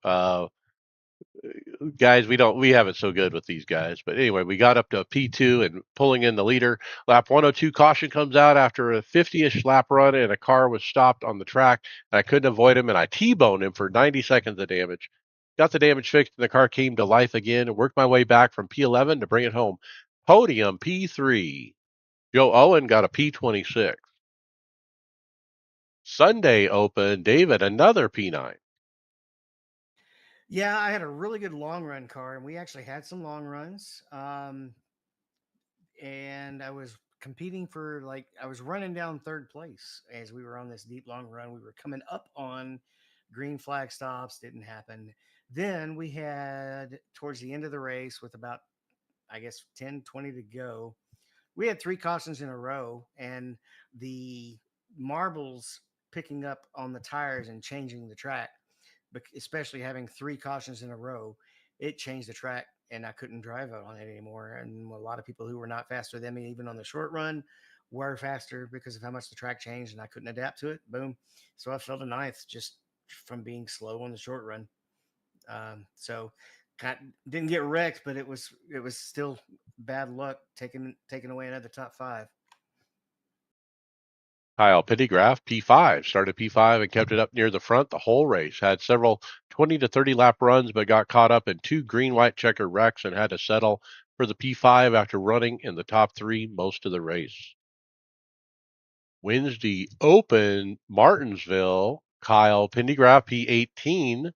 guys, we have it so good with these guys. But anyway, we got up to P2 and pulling in the leader. Lap 102 caution comes out after a 50-ish lap run, and a car was stopped on the track. And I couldn't avoid him, and I T-boned him for 90 seconds of damage. Got the damage fixed, and the car came to life again, and worked my way back from P11 to bring it home. Podium P3. Joe Owen got a P26. Sunday Open, David, another P9. Yeah, I had a really good long run car, and we actually had some long runs. And I was competing for, like, I was running down third place as we were on this deep long run. We were coming up on green flag stops, didn't happen. Then we had towards the end of the race with about, I guess, 10, 20 to go. We had three cautions in a row, and the marbles picking up on the tires and changing the track, especially having three cautions in a row, it changed the track, and I couldn't drive out on it anymore. And a lot of people who were not faster than me, even on the short run, were faster because of how much the track changed, and I couldn't adapt to it. Boom. So I fell to ninth just from being slow on the short run. So didn't get wrecked, but it was still bad luck taking away another top five. Kyle Pettygraph, P5, started P5 and kept it up near the front the whole race. Had several 20 to 30 lap runs, but got caught up in two green-white checker wrecks and had to settle for the P5 after running in the top three most of the race. Wednesday Open, Martinsville, Kyle Pendergraph, P18.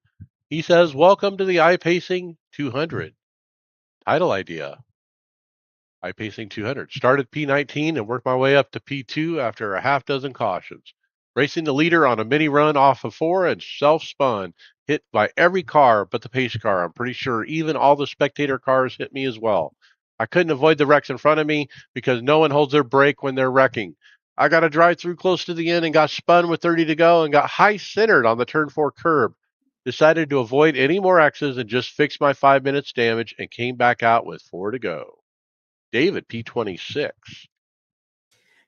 He says, welcome to the iPacing 200. Title idea. iPacing 200. Started P19 and worked my way up to P2 after a half dozen cautions. Racing the leader on a mini run off of four and self-spun. Hit by every car but the pace car. I'm pretty sure even all the spectator cars hit me as well. I couldn't avoid the wrecks in front of me because no one holds their brake when they're wrecking. I got a drive through close to the end and got spun with 30 to go and got high centered on the turn 4 curb. Decided to avoid any more X's and just fix my 5 minutes damage and came back out with 4 to go. David, P26.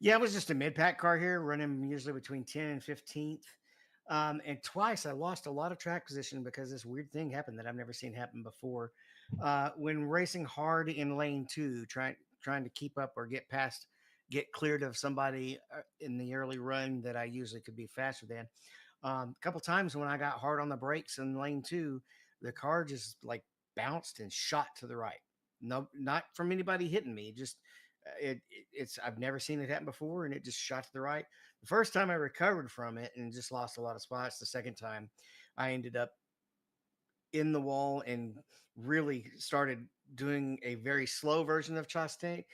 Yeah, it was just a mid pack car here, running usually between 10 and 15th. And twice I lost a lot of track position because this weird thing happened that I've never seen happen before. When racing hard in lane two, trying to keep up or get cleared of somebody in the early run that I usually could be faster than. A couple times when I got hard on the brakes in lane two, the car just like bounced and shot to the right. No, not from anybody hitting me. Just it's I've never seen it happen before, and it just shot to the right. The first time I recovered from it and just lost a lot of spots. The second time, I ended up in the wall and really started doing a very slow version of Chastain,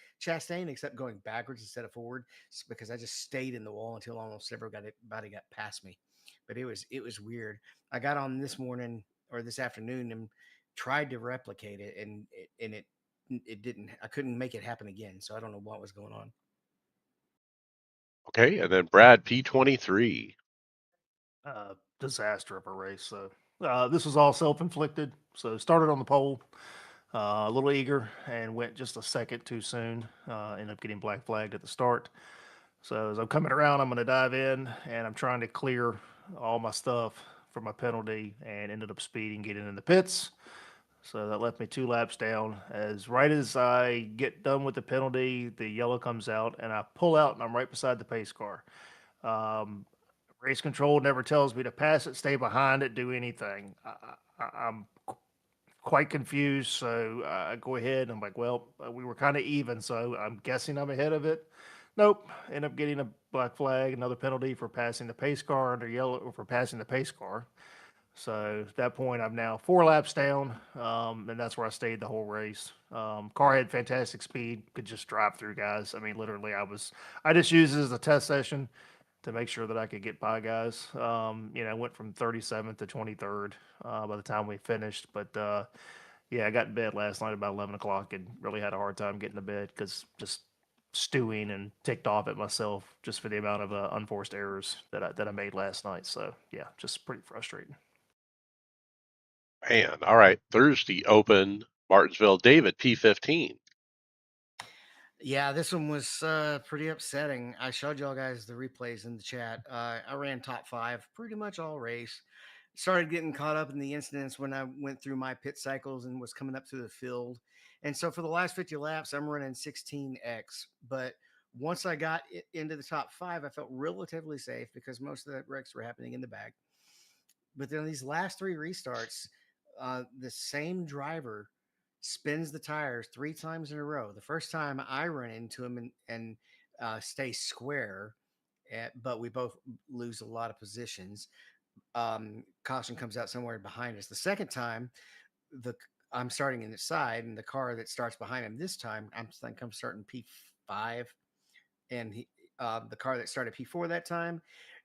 except going backwards instead of forward, because I just stayed in the wall until almost everybody got past me. But it was weird. I got on this morning or this afternoon and tried to replicate it, and it didn't. I couldn't make it happen again. So I don't know what was going on. Okay, and then Brad, P23. Disaster of a race. So this was all self-inflicted. So started on the pole, a little eager, and went just a second too soon. Ended up getting black flagged at the start. So as I'm coming around, I'm going to dive in, and I'm trying to clear all my stuff for my penalty, and ended up speeding, getting in the pits. So that left me 2 laps down. As right as I get done with the penalty, the yellow comes out, and I pull out, and I'm right beside the pace car. Um, Race control never tells me to pass it, stay behind it, do anything. I'm quite confused, so I go ahead and I'm like, well, we were kind of even, so I'm guessing I'm ahead of it. Nope. End up getting a black flag, another penalty for passing the pace car under yellow for passing the pace car. So at that point, I'm now 4 laps down, and that's where I stayed the whole race. Car had fantastic speed, could just drive through guys. I mean, literally, I just used it as a test session to make sure that I could get by guys. I went from 37th to 23rd by the time we finished. But yeah, I got in bed last night about 11 o'clock and really had a hard time getting to bed because just stewing and ticked off at myself just for the amount of unforced errors that I made last night. So yeah, just pretty frustrating. Man, all right. Thursday Open, Martinsville, David, P15. Yeah, this one was pretty upsetting. I showed y'all guys the replays in the chat. I ran top five pretty much all race. started getting caught up in the incidents when I went through my pit cycles and was coming up through the field. And so for the last 50 laps, I'm running 16X. But once I got into the top 5, I felt relatively safe because most of the wrecks were happening in the back. But then these last 3 restarts, the same driver spins the tires 3 times in a row. The first time I run into him and stay square, but we both lose a lot of positions. Caution comes out somewhere behind us. The second time, the I'm starting in the side, and the car that starts behind him this time, I'm starting P5, and the car that started P4 that time,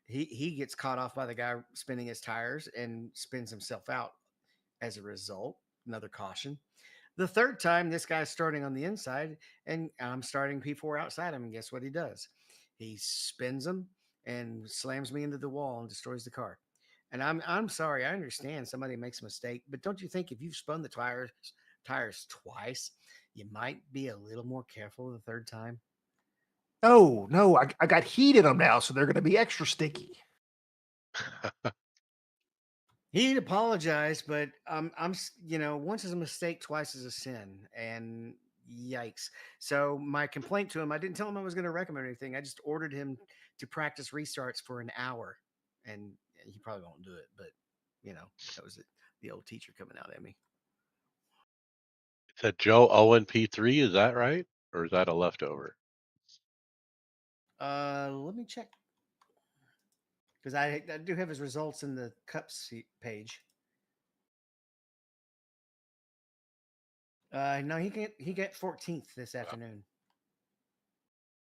he gets caught off by the guy spinning his tires and spins himself out as a result. Another caution. The third time, this guy's starting on the inside, and I'm starting P4 outside him. And guess what he does? He spins him and slams me into the wall and destroys the car. And I'm sorry, I understand somebody makes a mistake, but don't you think if you've spun the tires twice, you might be a little more careful the third time? Oh no, I got heat in them now, so they're going to be extra sticky. He'd apologize, but once is a mistake, twice is a sin, and yikes. So my complaint to him, I didn't tell him I was going to recommend anything. I just ordered him to practice restarts for an hour, and he probably won't do it. But that was it. The old teacher coming out at me. Is that Joe Owen P3? Is that right? Or is that a leftover? Let me check because I do have his results in the cups page. No, he get 14th this afternoon.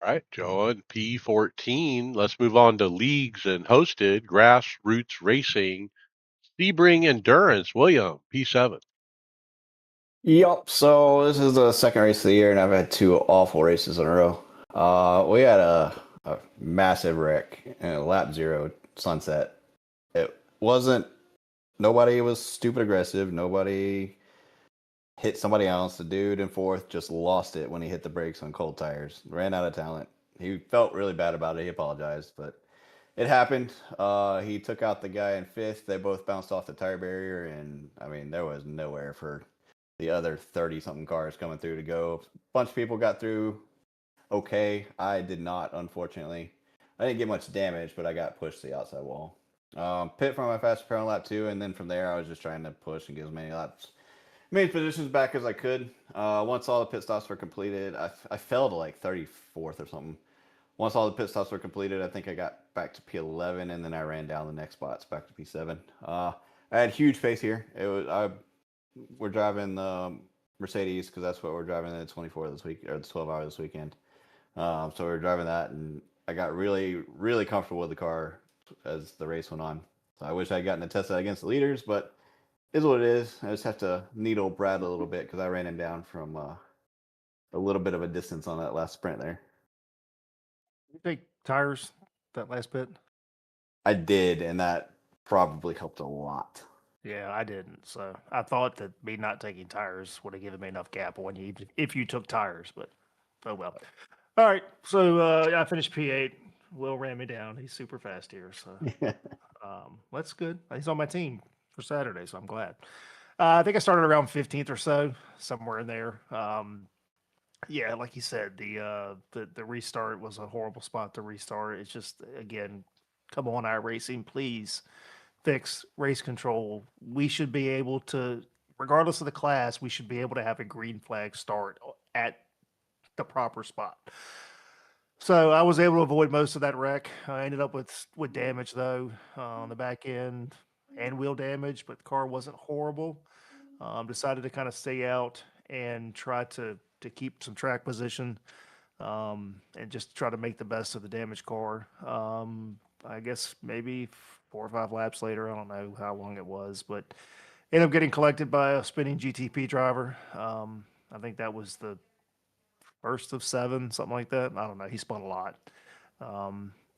All right, Joe Owen P14. Let's move on to leagues and hosted grassroots racing. Sebring Endurance, William P7. Yup. So this is the second race of the year, and I've had 2 awful races in a row. We had a massive wreck in a lap 0 sunset. It wasn't. Nobody was stupid aggressive. Nobody hit somebody else. The dude in 4th just lost it when he hit the brakes on cold tires. Ran out of talent. He felt really bad about it. He apologized, but it happened. He took out the guy in 5th. They both bounced off the tire barrier, and I mean, there was nowhere for the other 30-something cars coming through to go. A bunch of people got through okay. I did not, unfortunately. I didn't get much damage, but I got pushed to the outside wall. Pit for my fast repair on lap 2, and then from there, I was just trying to push and get as many positions back as I could. Once all the pit stops were completed, I fell to like 34th or something. Once all the pit stops were completed, I think I got back to P11, and then I ran down the next spots back to P7. I had huge pace here. We're driving the Mercedes because that's what we're driving at 24 this week, or the 12 hour this weekend. So we were driving that, and I got really, really comfortable with the car as the race went on. So I wish I had gotten to test that against the leaders, but it is what it is. I just have to needle Brad a little bit because I ran him down from a little bit of a distance on that last sprint there. You take tires that last bit? I did, and that probably helped a lot. Yeah, I didn't. So I thought that me not taking tires would have given me enough gap on you if you took tires, but oh well. All right, so I finished P8. Will ran me down. He's super fast here, so that's good. He's on my team for Saturday, so I'm glad. I think I started around 15th or so, somewhere in there. Yeah, like you said, the restart was a horrible spot to restart. It's just again, come on, iRacing, please fix race control. We should be able to, regardless of the class, we should be able to have a green flag start at the proper spot. So I was able to avoid most of that wreck. I ended up with damage though on the back end and wheel damage, but the car wasn't horrible. Decided to kind of stay out and try to keep some track position and just try to make the best of the damaged car. I guess maybe 4 or 5 laps later, I don't know how long it was, but ended up getting collected by a spinning GTP driver. I think that was the first of 7, something like that. I don't know. He spun a lot.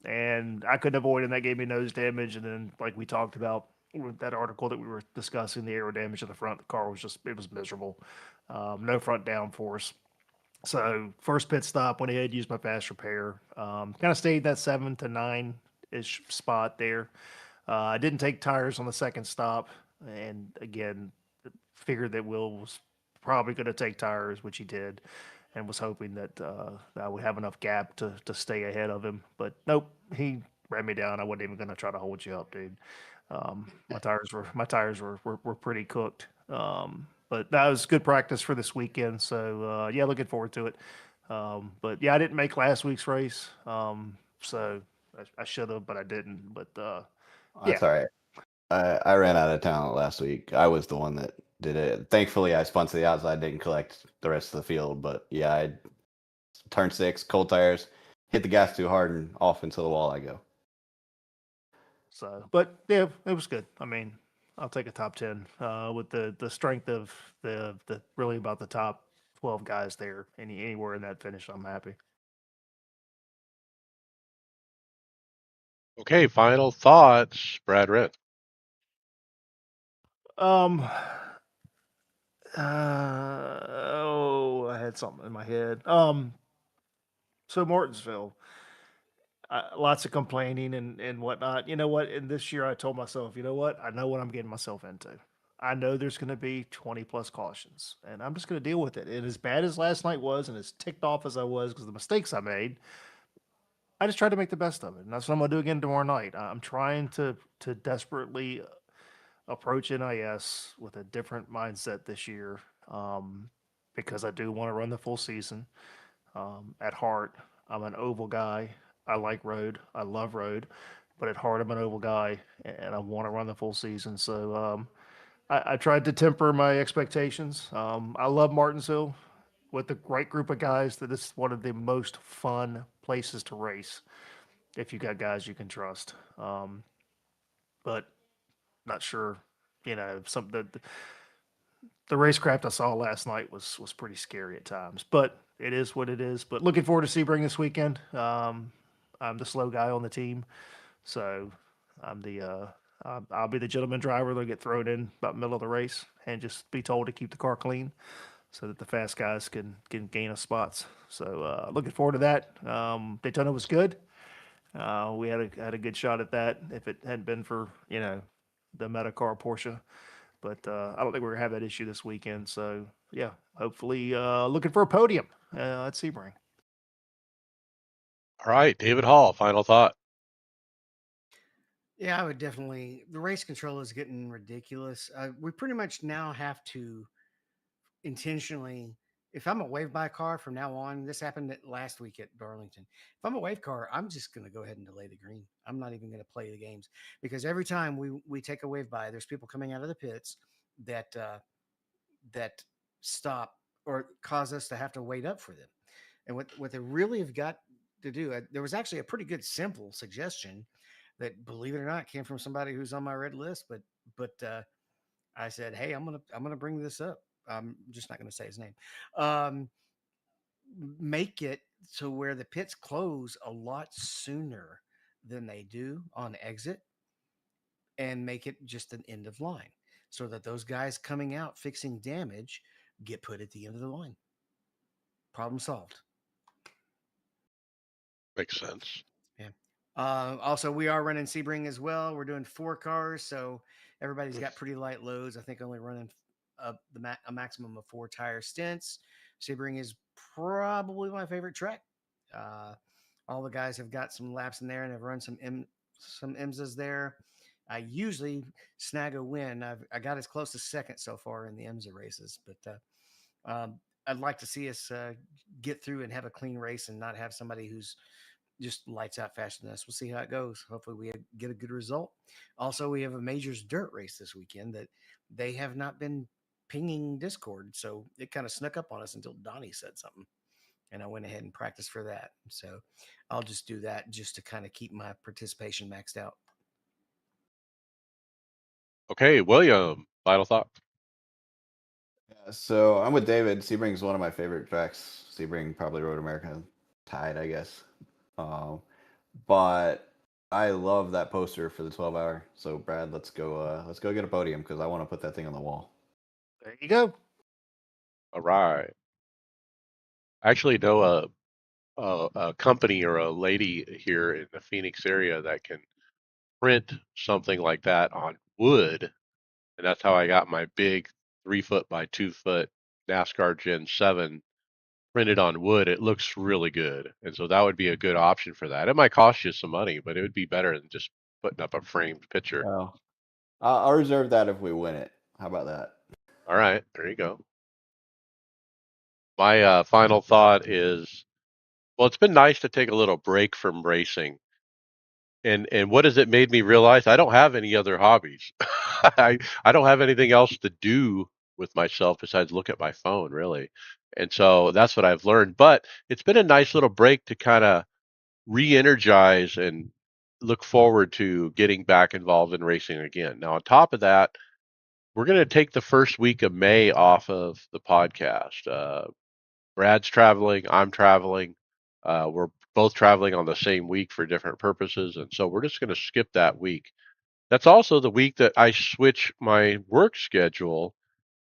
And I couldn't avoid it, and that gave me nose damage. And then, like we talked about with that article that we were discussing, the aero damage in the front, the car was it was miserable. No front downforce. So first pit stop, went ahead, used my fast repair. Kind of stayed that 7 to 9 ish spot there. I didn't take tires on the second stop, and again, figured that Will was probably going to take tires, which he did, and was hoping that I would have enough gap to stay ahead of him. But nope, he ran me down. I wasn't even going to try to hold you up, dude. My tires were pretty cooked. But that was good practice for this weekend. So yeah, looking forward to it. But yeah, I didn't make last week's race. So I should have, but I didn't. But yeah, That's all right. I ran out of talent last week. I was the one that did it. Thankfully, I spun to the outside, didn't collect the rest of the field. But yeah, I turned 6, cold tires, hit the gas too hard, and off into the wall I go. so, but yeah, it was good. I mean, I'll take a top 10 with the strength of the really about the top 12 guys there. Anywhere in that finish, I'm happy. Okay, final thoughts, Brad Rent. Um, I had something in my head. So Martinsville, lots of complaining and whatnot. You know what? And this year I told myself, you know what? I know what I'm getting myself into. I know there's going to be 20 plus cautions, and I'm just going to deal with it. And as bad as last night was, and as ticked off as I was because of the mistakes I made, I just tried to make the best of it. And that's what I'm going to do again tomorrow night. I'm trying to desperately approach NIS with a different mindset this year, because I do want to run the full season. At heart, I'm an oval guy. I like road. I love road, but at heart, I'm an oval guy, and I want to run the full season. So I tried to temper my expectations. I love Martinsville with the right group of guys. That is one of the most fun places to race if you got guys you can trust. But not sure, some the racecraft I saw last night was pretty scary at times, but it is what it is. But looking forward to Sebring this weekend. I'm the slow guy on the team, so I'm the I'll be the gentleman driver. They'll get thrown in about middle of the race and just be told to keep the car clean so that the fast guys can gain us spots. So looking forward to that. Daytona was good. We had a good shot at that. If it hadn't been for the Metacar Porsche, but I don't think we're gonna have that issue this weekend. So yeah, hopefully looking for a podium at Sebring. All right, David Hall, final thought. Yeah, I would definitely. The race control is getting ridiculous. We pretty much now have to intentionally. If I'm a wave by car from now on, this happened last week at Darlington. If I'm a wave car, I'm just going to go ahead and delay the green. I'm not even going to play the games because every time we take a wave by, there's people coming out of the pits that that stop or cause us to have to wait up for them. And what they really have got to do, there was actually a pretty good simple suggestion that, believe it or not, came from somebody who's on my red list. But I said, hey, I'm gonna bring this up. I'm just not gonna say his name. Um, Make it so where the pits close a lot sooner than they do on exit, and make it just an end of line so that those guys coming out fixing damage get put at the end of the line. Problem solved. Makes sense. Yeah. Also, we are running Sebring as well. We're doing 4 cars, so everybody's got pretty light loads. I think only running a maximum of 4 tire stints. Sebring is probably my favorite track. Uh, all the guys have got some laps in there and have run some IMSAs there. I usually snag a win. I got as close to second so far in the IMSA races, but I'd like to see us get through and have a clean race and not have somebody who's just lights out faster than us. We'll see how it goes. Hopefully, we get a good result. Also, we have a majors dirt race this weekend that they have not been pinging Discord, so it kind of snuck up on us until Donnie said something, and I went ahead and practiced for that. So I'll just do that just to kind of keep my participation maxed out. Okay, William, final thought. Yeah, so I'm with David. Sebring's one of my favorite tracks. Sebring, probably Road America, tied, I guess. Um, but I love that poster for the 12 hour. So Brad, let's go. Let's go get a podium because I want to put that thing on the wall. There you go. All right. I actually know a company or a lady here in the Phoenix area that can print something like that on wood, and that's how I got my big 3 foot by 2 foot NASCAR Gen 7 printed on wood. It looks really good, and so that would be a good option for that. It might cost you some money, but it would be better than just putting up a framed picture. Well, I'll reserve that if we win it. How about that? All right, there you go. My final thought is, well, it's been nice to take a little break from racing. And what has it made me realize? I don't have any other hobbies. I don't have anything else to do with myself besides look at my phone, really. And so that's what I've learned. But it's been a nice little break to kind of re-energize and look forward to getting back involved in racing again. Now, on top of that, we're going to take the first week of May off of the podcast. Brad's traveling, I'm traveling. We're both traveling on the same week for different purposes, and so we're just going to skip that week. That's also the week that I switch my work schedule,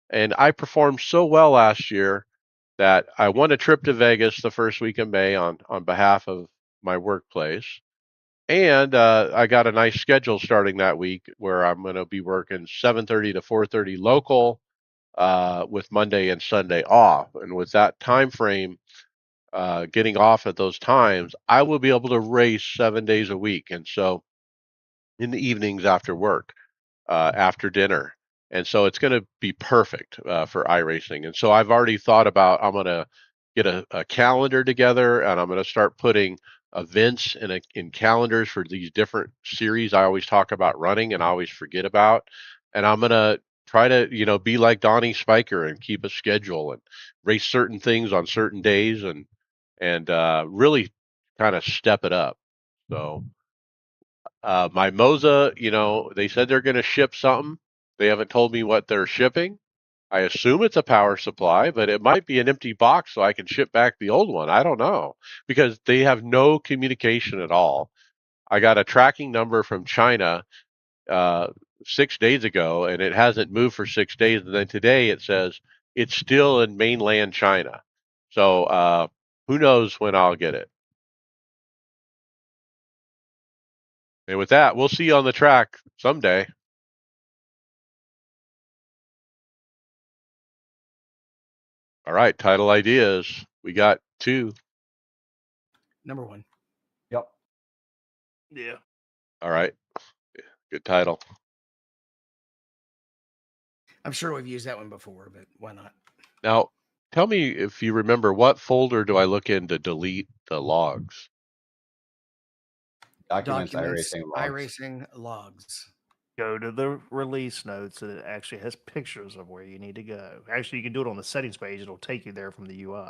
and I performed so well last year that I won a trip to Vegas the first week of May on behalf of my workplace. And I got a nice schedule starting that week where I'm going to be working 7:30 to 4:30 local, with Monday and Sunday off. And with that time frame, getting off at those times, I will be able to race 7 days a week. And so in the evenings after work, after dinner. And so it's going to be perfect for iRacing. And so I've already thought about, I'm going to get a calendar together, and I'm going to start putting events in calendars for these different series I always talk about running and I always forget about. And I'm going to try to, be like Donnie Spiker and keep a schedule and race certain things on certain days, and really kind of step it up. So my Moza, they said they're going to ship something. They haven't told me what they're shipping. I assume it's a power supply, but it might be an empty box so I can ship back the old one. I don't know because they have no communication at all. I got a tracking number from China uh, 6 days ago, and it hasn't moved for 6 days. And then today it says it's still in mainland China. So who knows when I'll get it. And with that, we'll see you on the track someday. All right, title ideas. We got two. Number one. Yep. Yeah. All right, good title. I'm sure we've used that one before, but why not? Now, tell me if you remember, what folder do I look in to delete the logs? Documents, Documents, iRacing logs. iRacing logs. Go to the release notes, and it actually has pictures of where you need to go. Actually, you can do it on the settings page. It'll take you there from the UI.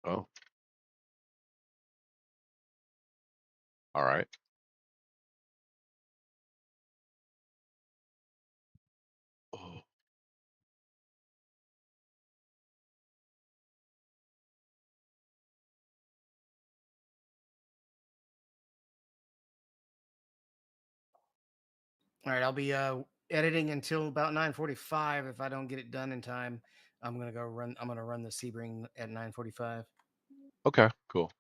Oh, all right. Oh, All right, I'll be editing until about 9:45. If I don't get it done in time, I'm gonna go run. I'm gonna run the Sebring at 9:45. okay, cool.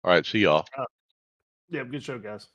All right, see y'all. Yeah, good show, guys.